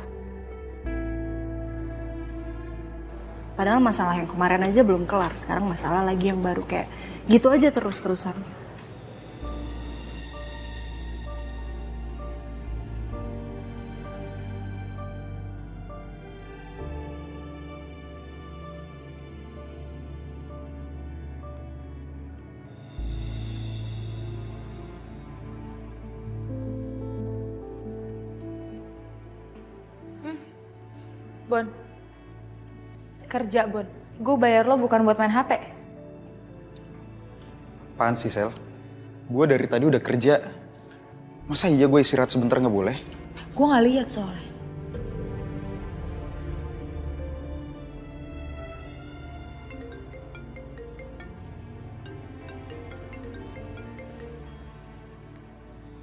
Speaker 3: Padahal masalah yang kemarin aja belum kelar, sekarang masalah lagi yang baru kayak gitu aja terus-terusan.
Speaker 5: Bon, kerja Bon. Gue bayar lo bukan buat main HP.
Speaker 8: Apaan sih, Sel? Gue dari tadi udah kerja. Masa iya gue istirahat sebentar nggak boleh?
Speaker 5: Gue nggak lihat soalnya.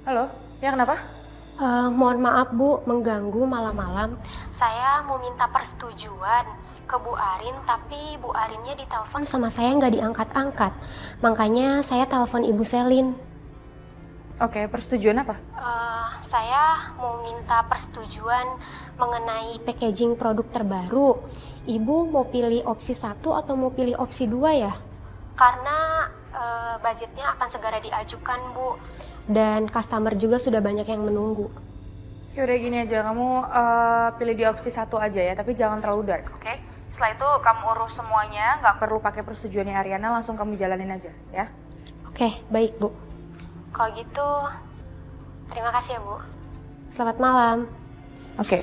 Speaker 5: Halo, ya kenapa?
Speaker 20: Mohon maaf Bu, mengganggu malam-malam. Saya mau minta persetujuan ke Bu Arin, tapi Bu Arinnya ditelepon sama saya nggak diangkat-angkat. Makanya saya telepon Ibu Selin.
Speaker 5: Oke, persetujuan apa?
Speaker 20: Saya mau minta persetujuan mengenai packaging produk terbaru. Ibu mau pilih opsi 1 atau mau pilih opsi 2 ya? Karena budgetnya akan segera diajukan Bu. Dan customer juga sudah banyak yang menunggu.
Speaker 5: Yaudah gini aja, kamu pilih di opsi 1 aja ya, tapi jangan terlalu dark, oke? Setelah itu kamu urus semuanya, nggak perlu pakai persetujuannya Ariana, langsung kamu jalanin aja, ya?
Speaker 20: Oke, baik Bu. Kalau gitu, terima kasih ya Bu. Selamat malam.
Speaker 5: Oke.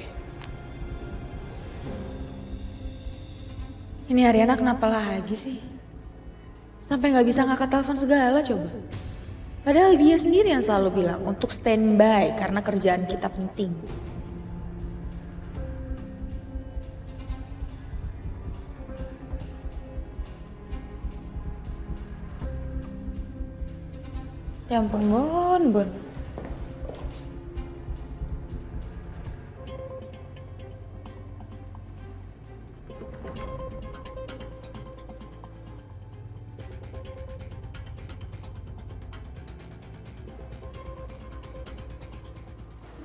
Speaker 5: Ini Ariana kenapa lagi sih? Sampai nggak bisa ngangkat telepon segala coba. Padahal dia sendiri yang selalu bilang untuk standby karena kerjaan kita penting. Ya ampun, Bon.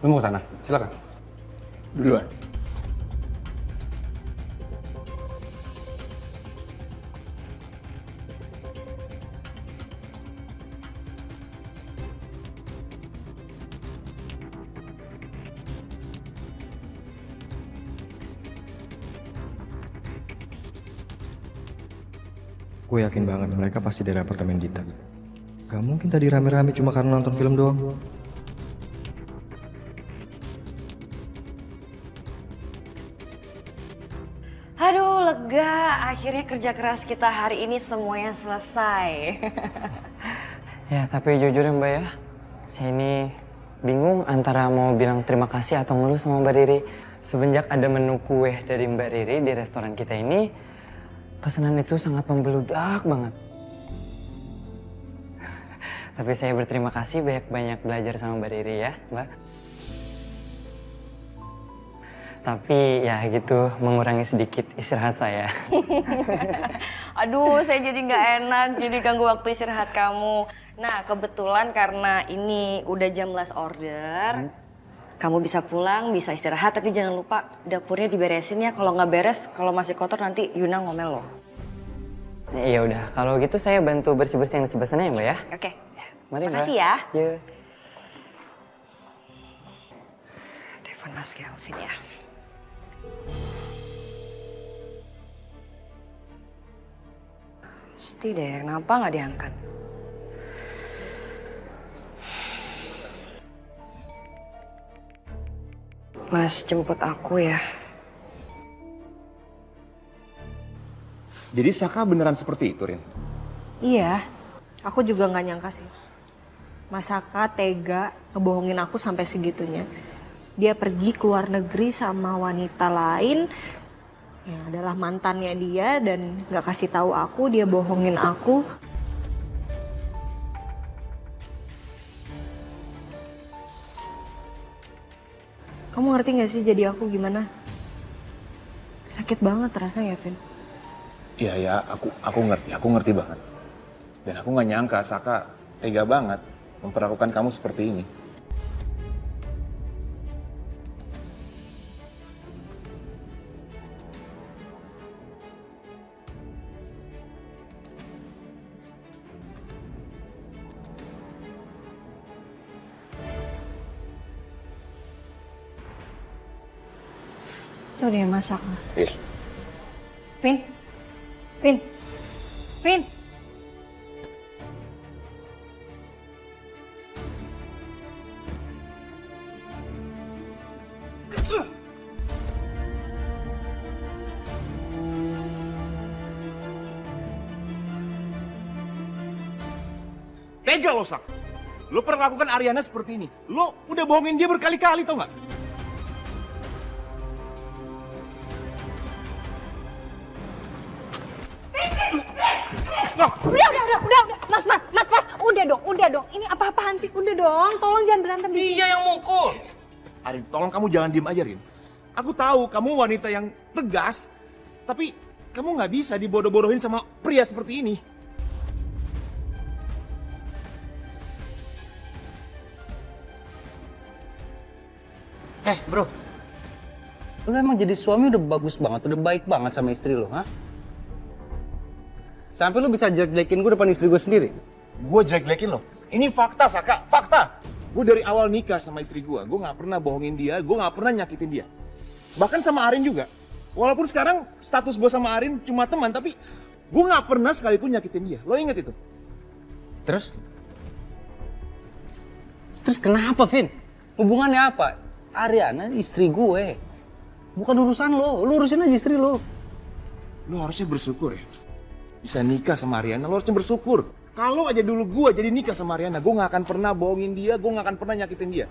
Speaker 6: Lu mau ke sana? Silakan.
Speaker 16: Duluan.
Speaker 12: Gue yakin banget mereka pasti dari apartemen Dita. Gak mungkin tadi rame-rame cuma karena nonton film doang.
Speaker 3: Aduh, lega. Akhirnya kerja keras kita hari ini semuanya selesai.
Speaker 21: Ya, tapi jujur ya Mbak ya, saya ini bingung antara mau bilang terima kasih atau ngeluh sama Mbak Riri. Semenjak ada menu kue dari Mbak Riri di restoran kita ini, pesanan itu sangat membeludak banget. Tapi saya berterima kasih banyak-banyak belajar sama Mbak Riri ya, Mbak. Tapi ya gitu, mengurangi sedikit istirahat saya.
Speaker 3: Aduh, saya jadi nggak enak, jadi ganggu waktu istirahat kamu. Nah, kebetulan karena ini udah jam last order, kamu bisa pulang, bisa istirahat, tapi jangan lupa dapurnya diberesin ya. Kalau nggak beres, kalau masih kotor nanti Yuna ngomel loh.
Speaker 21: Ya udah, kalau gitu saya bantu bersih-bersih yang di sebelah sana ya Mbak ya.
Speaker 3: Oke.
Speaker 21: Mari Mbak.
Speaker 3: Makasih ya.
Speaker 21: Yuk.
Speaker 3: Telepon Mas Kelvin ya. Pasti deh, kenapa nggak diangkat? Mas jemput aku ya.
Speaker 4: Jadi Saka beneran seperti itu, Rin?
Speaker 9: Iya, aku juga nggak nyangka sih. Mas Saka tega ngebohongin aku sampai segitunya. Dia pergi ke luar negeri sama wanita lain yang adalah mantannya dia dan nggak kasih tahu aku, dia bohongin aku. Kamu ngerti gak sih jadi aku gimana? Sakit banget rasanya, Vin.
Speaker 4: Iya ya, aku ngerti banget. Dan aku nggak nyangka Saka tega banget memperlakukan kamu seperti ini.
Speaker 9: Tuh dia masak.
Speaker 4: Ih.
Speaker 9: Vin. Vin. Vin.
Speaker 4: Tega lo, Sak. Lo perlakukan Ariana seperti ini. Lo udah bohongin dia berkali-kali, tau nggak?
Speaker 5: Udah. Mas, udah dong. Ini apa-apaan sih? Udah dong, tolong jangan berantem di sini.
Speaker 4: Iya yang mukul. Arin, tolong kamu jangan diem aja, Rin. Aku tahu kamu wanita yang tegas, tapi kamu nggak bisa dibodoh-bodohin sama pria seperti ini.
Speaker 6: Bro. Lu emang jadi suami udah bagus banget, udah baik banget sama istri lu, ha? Sampai lu bisa jelek-jelekin gue depan istri gue sendiri.
Speaker 4: Gue jelek-jelekin lo. Ini fakta, Saka. Fakta. Gue dari awal nikah sama istri gue nggak pernah bohongin dia, gue nggak pernah nyakitin dia. Bahkan sama Arin juga. Walaupun sekarang status gue sama Arin cuma teman, tapi gue nggak pernah sekalipun nyakitin dia. Lo inget itu?
Speaker 6: Terus kenapa, Vin? Hubungannya apa? Ariana istri gue. Bukan urusan lo. Lo urusin aja istri lo.
Speaker 4: Lo harusnya bersyukur ya. Bisa nikah sama Ariana, lo harusnya bersyukur. Kalau aja dulu gue jadi nikah sama Ariana, gue gak akan pernah bohongin dia, gue gak akan pernah nyakitin dia.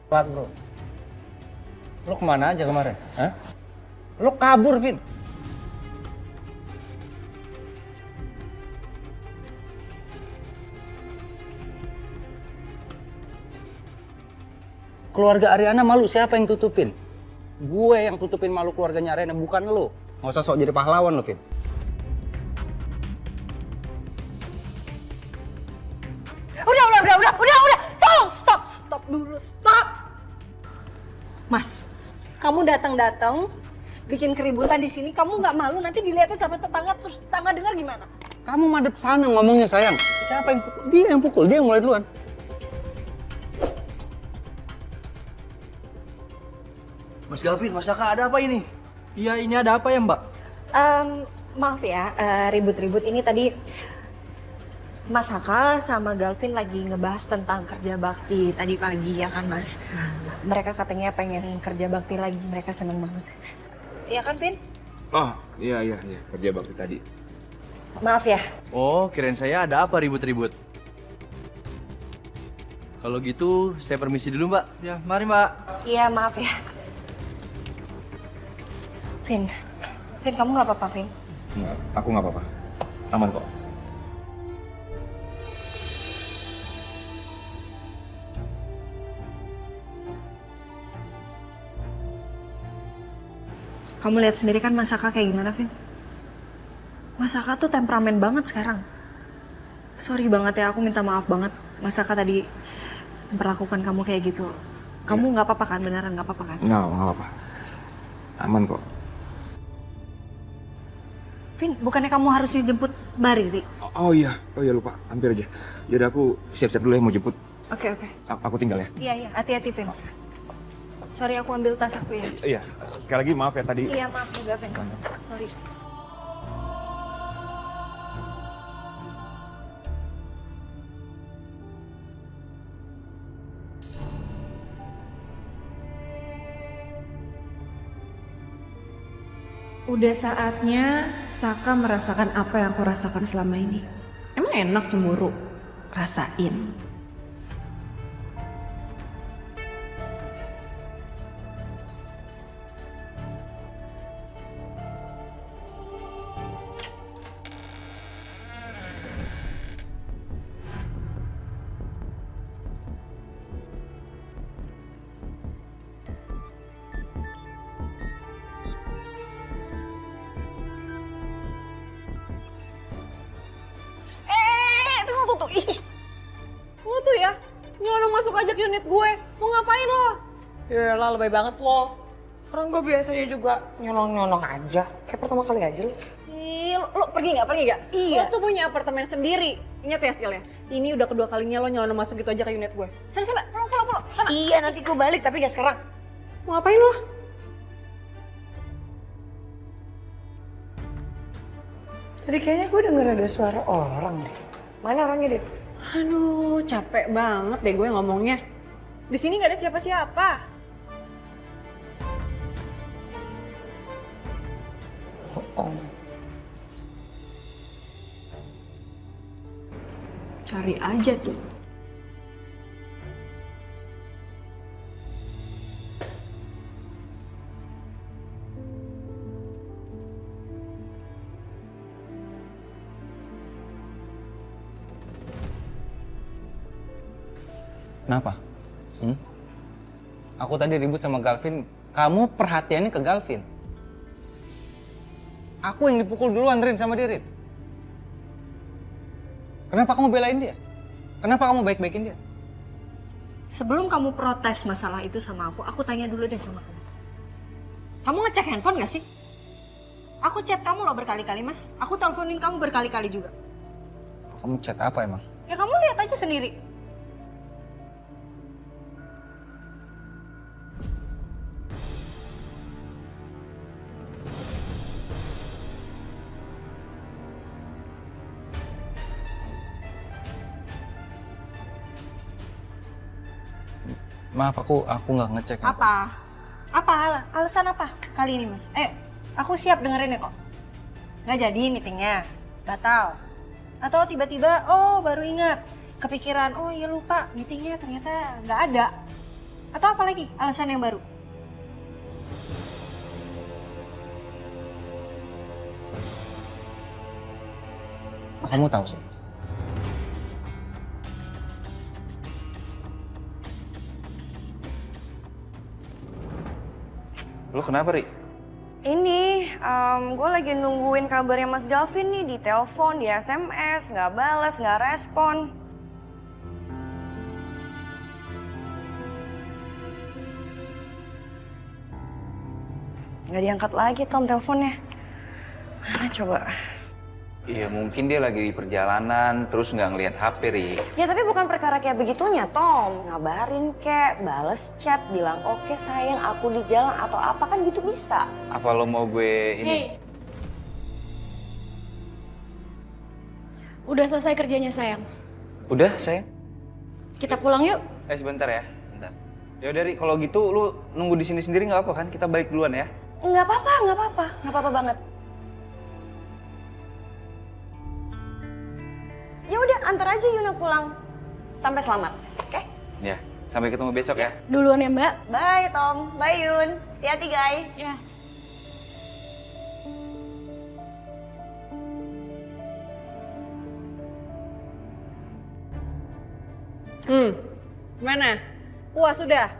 Speaker 6: Kuat, bro. Lo kemana aja kemarin? Hah? Lo kabur, Vin. Keluarga Ariana malu, siapa yang tutupin? Gue yang tutupin malu keluarganya Ariana, bukan lo. Nggak usah sok jadi pahlawan lo, Vin.
Speaker 9: Udah. Tolong stop dulu, stop. Mas, kamu datang bikin keributan di sini, kamu nggak malu nanti dilihatin sama tetangga terus tetangga dengar gimana?
Speaker 6: Kamu madep sana ngomongnya sayang. Siapa yang pukul? Dia yang pukul, dia yang mulai duluan.
Speaker 7: Mas Gavin, Mas Saka, ada apa ini? Iya, ini ada apa ya, Mbak?
Speaker 9: Maaf ya, ribut-ribut ini tadi Mas Saka sama Galvin lagi ngebahas tentang kerja bakti tadi pagi ya kan Mas? Mereka katanya pengen kerja bakti lagi, mereka seneng banget. Iya kan Vin?
Speaker 4: Oh, iya, kerja bakti tadi.
Speaker 9: Maaf ya.
Speaker 7: Oh, kirain saya ada apa ribut-ribut. Kalau gitu, saya permisi dulu, Mbak. Ya, mari, Mbak.
Speaker 9: Iya, maaf ya. Vin, kamu nggak apa-apa, Vin?
Speaker 4: Enggak, aku nggak apa-apa. Aman kok.
Speaker 9: Kamu lihat sendiri kan Mas Saka kayak gimana, Vin? Mas Saka tuh temperamen banget sekarang. Sorry banget ya, aku minta maaf banget. Mas Saka tadi memperlakukan kamu kayak gitu. Kamu nggak apa-apa kan? Beneran nggak apa-apa kan?
Speaker 4: Nggak apa-apa. Aman kok.
Speaker 9: Vin, bukannya kamu harusnya jemput Mbak Riri?
Speaker 4: Oh iya lupa. Hampir aja. Yaudah aku siap-siap dulu ya mau jemput.
Speaker 9: Oke.
Speaker 4: Aku tinggal ya.
Speaker 9: Iya, hati-hati, Vin. Sorry, aku ambil tas aku ya.
Speaker 4: Iya, sekali lagi maaf ya tadi.
Speaker 9: Iya, maaf juga, Vin. Sorry.
Speaker 1: Udah saatnya Saka merasakan apa yang aku rasakan selama ini. Emang enak cemburu? Rasain.
Speaker 9: Tuh. Ih. Lo tuh ya, nyelonong masuk aja ke unit gue. Mau ngapain lo?
Speaker 17: Yalah, lebay banget lo. Orang gue biasanya juga nyolong-nyolong aja. Kayak pertama kali aja lo.
Speaker 1: Ih, lo pergi nggak?
Speaker 9: Iya.
Speaker 1: Lo tuh punya apartemen sendiri. Ingat ya, Sil ya? Ini udah kedua kalinya lo nyelonong masuk gitu aja ke unit gue. Sana, pulang. Sana.
Speaker 9: Iya, nanti gue balik tapi gak sekarang.
Speaker 1: Mau ngapain lo?
Speaker 17: Tadi kayaknya gue denger ada suara orang deh. Mana orangnya, Dit?
Speaker 1: Aduh, capek banget deh gue ngomongnya. Di sini nggak ada siapa-siapa.
Speaker 17: Oh.
Speaker 1: Cari aja tuh.
Speaker 6: Kenapa? Aku tadi ribut sama Galvin, kamu perhatiannya ke Galvin. Aku yang dipukul duluan, Rin, sama dia, Rin. Kenapa kamu belain dia? Kenapa kamu baik-baikin dia?
Speaker 9: Sebelum kamu protes masalah itu sama aku tanya dulu deh sama kamu. Kamu ngecek handphone gak sih? Aku chat kamu loh berkali-kali, Mas. Aku teleponin kamu berkali-kali juga.
Speaker 6: Kamu chat apa emang?
Speaker 9: Ya kamu lihat aja sendiri.
Speaker 6: Maaf, aku nggak ngecek.
Speaker 9: Apa? Alasan apa kali ini, Mas? Aku siap dengerin ya kok. Nggak jadi meetingnya, batal. Atau tiba-tiba, baru ingat, kepikiran, lupa meetingnya ternyata nggak ada. Atau apa lagi alasan yang baru?
Speaker 6: Apa kamu tahu sih?
Speaker 8: Lo kenapa, Ri?
Speaker 9: Ini, gue lagi nungguin kabarnya Mas Gavin nih di telepon, di SMS, nggak balas, nggak respon. Nggak diangkat lagi Tom teleponnya. Mana coba?
Speaker 8: Iya mungkin dia lagi di perjalanan terus nggak ngelihat HP, Ri.
Speaker 9: Ya tapi bukan perkara kayak begitunya Tom. Ngabarin kek, bales chat, bilang oke sayang aku di jalan atau apa kan gitu bisa.
Speaker 8: Apa lo mau gue ini?
Speaker 13: Hey. Udah selesai kerjanya sayang.
Speaker 8: Udah, sayang.
Speaker 13: Kita pulang yuk.
Speaker 8: Sebentar ya. Bentar. Ya udah, Ri, kalau gitu lu nunggu di sini sendiri nggak apa kan? Kita balik duluan ya.
Speaker 9: Nggak apa-apa banget. Ya udah, antar aja Yuna pulang. Sampai selamat, oke?
Speaker 8: Ya, sampai ketemu besok ya.
Speaker 13: Duluan ya Mbak.
Speaker 9: Bye Tom, bye Yun. Hati-hati guys.
Speaker 13: Ya.
Speaker 10: Gimana? Puas sudah?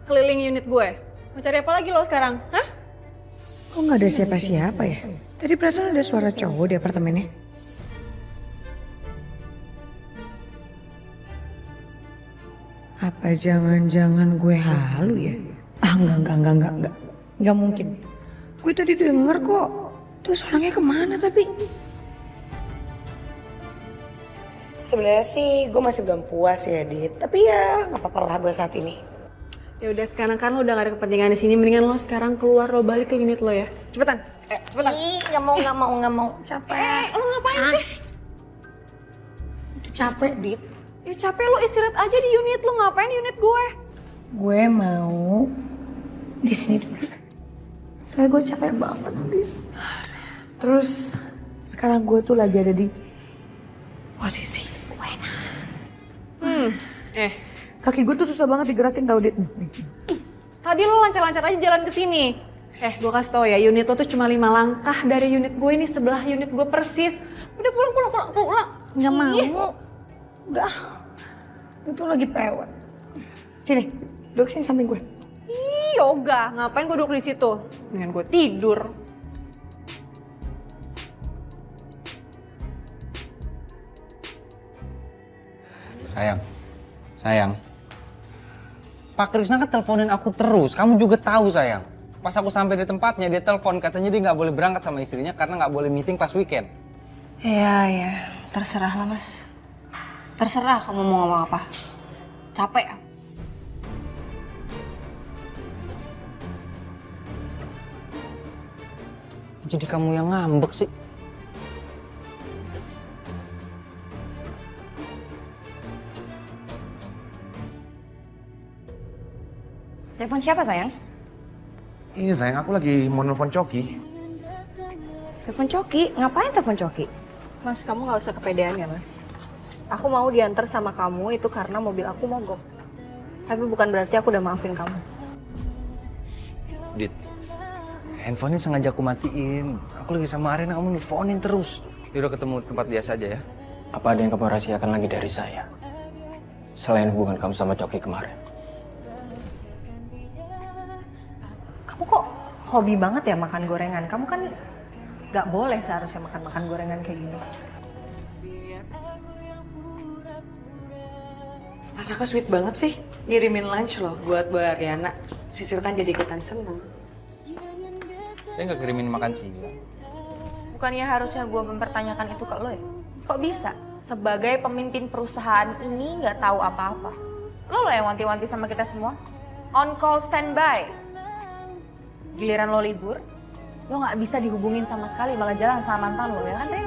Speaker 10: Keliling unit gue. Mau cari apa lagi lo sekarang? Hah?
Speaker 11: Kok nggak ada siapa-siapa ya? Tadi perasaan ada suara cowok di apartemennya. Apa jangan-jangan gue halu ya? Enggak. Enggak mungkin. Gue tadi denger kok. Terus orangnya kemana tapi? Sebenarnya sih gue masih belum puas ya, Dit. Tapi ya nggak apa-apa lah buat saat ini.
Speaker 10: Ya udah sekarang kan lo udah gak ada kepentingan di sini, mendingan lo sekarang keluar, lo balik ke unit lo ya. Cepetan. Cepetan.
Speaker 11: Ih, nggak mau. Capek.
Speaker 10: Lo ngapain sih?
Speaker 11: Itu capek, Dit.
Speaker 10: Ya capek lo istirahat aja di unit lo, ngapain di unit gue?
Speaker 11: Gue mau di sini dulu. Soalnya gue capek banget, Dit. Terus sekarang gue tuh lagi ada di posisi Wena. Kaki gue tuh susah banget digerakin tau, Dit.
Speaker 10: Tadi lo lancar-lancar aja jalan ke sini. Gue kasih tau ya, unit lo tuh cuma 5 langkah dari unit gue, ini sebelah unit gue persis. Udah pulang.
Speaker 11: Nggak mau. Udah. Itu lagi pewet. Sini, duduk sini samping gue.
Speaker 10: Ih, yoga. Ngapain gue duduk di situ? Mendingan gue tidur.
Speaker 6: Sayang. Pak Krisna kan teleponin aku terus. Kamu juga tahu, sayang. Pas aku sampai di tempatnya, dia telepon katanya dia nggak boleh berangkat sama istrinya karena nggak boleh meeting pas weekend.
Speaker 9: Ya, terserah lah Mas. Terserah kamu mau ngomong apa. Capek.
Speaker 6: Jadi kamu yang ngambek sih.
Speaker 9: Telepon siapa sayang?
Speaker 4: Ini sayang, aku lagi mau nelfon Coki.
Speaker 9: Telepon Coki? Ngapain telepon Coki?
Speaker 5: Mas, kamu nggak usah kepedean ya, Mas. Aku mau diantar sama kamu itu karena mobil aku mogok. Tapi bukan berarti aku udah maafin kamu.
Speaker 6: Dit, handphonenya sengaja aku matiin. Aku lagi sama Arena, kamu nelfonin terus. Dia udah ketemu tempat biasa aja ya.
Speaker 16: Apa ada yang kamu rahasiakan lagi dari saya? Selain hubungan kamu sama Coki kemarin.
Speaker 5: Kamu kok hobi banget ya makan gorengan? Kamu kan nggak boleh seharusnya makan gorengan kayak gini.
Speaker 11: Mas Aka sweet banget sih. Ngirimin lunch loh buat Mbak Ariana. Sisil kan jadi ikutan seneng.
Speaker 2: Saya nggak kirimin makan sih.
Speaker 5: Bukannya harusnya gue mempertanyakan itu ke lo ya? Kok bisa? Sebagai pemimpin perusahaan ini nggak tahu apa-apa. Lo yang wanti-wanti sama kita semua. On call standby. Giliran lo libur, lo nggak bisa dihubungin sama sekali, malah jalan sama mantan lo ya kan, Ren?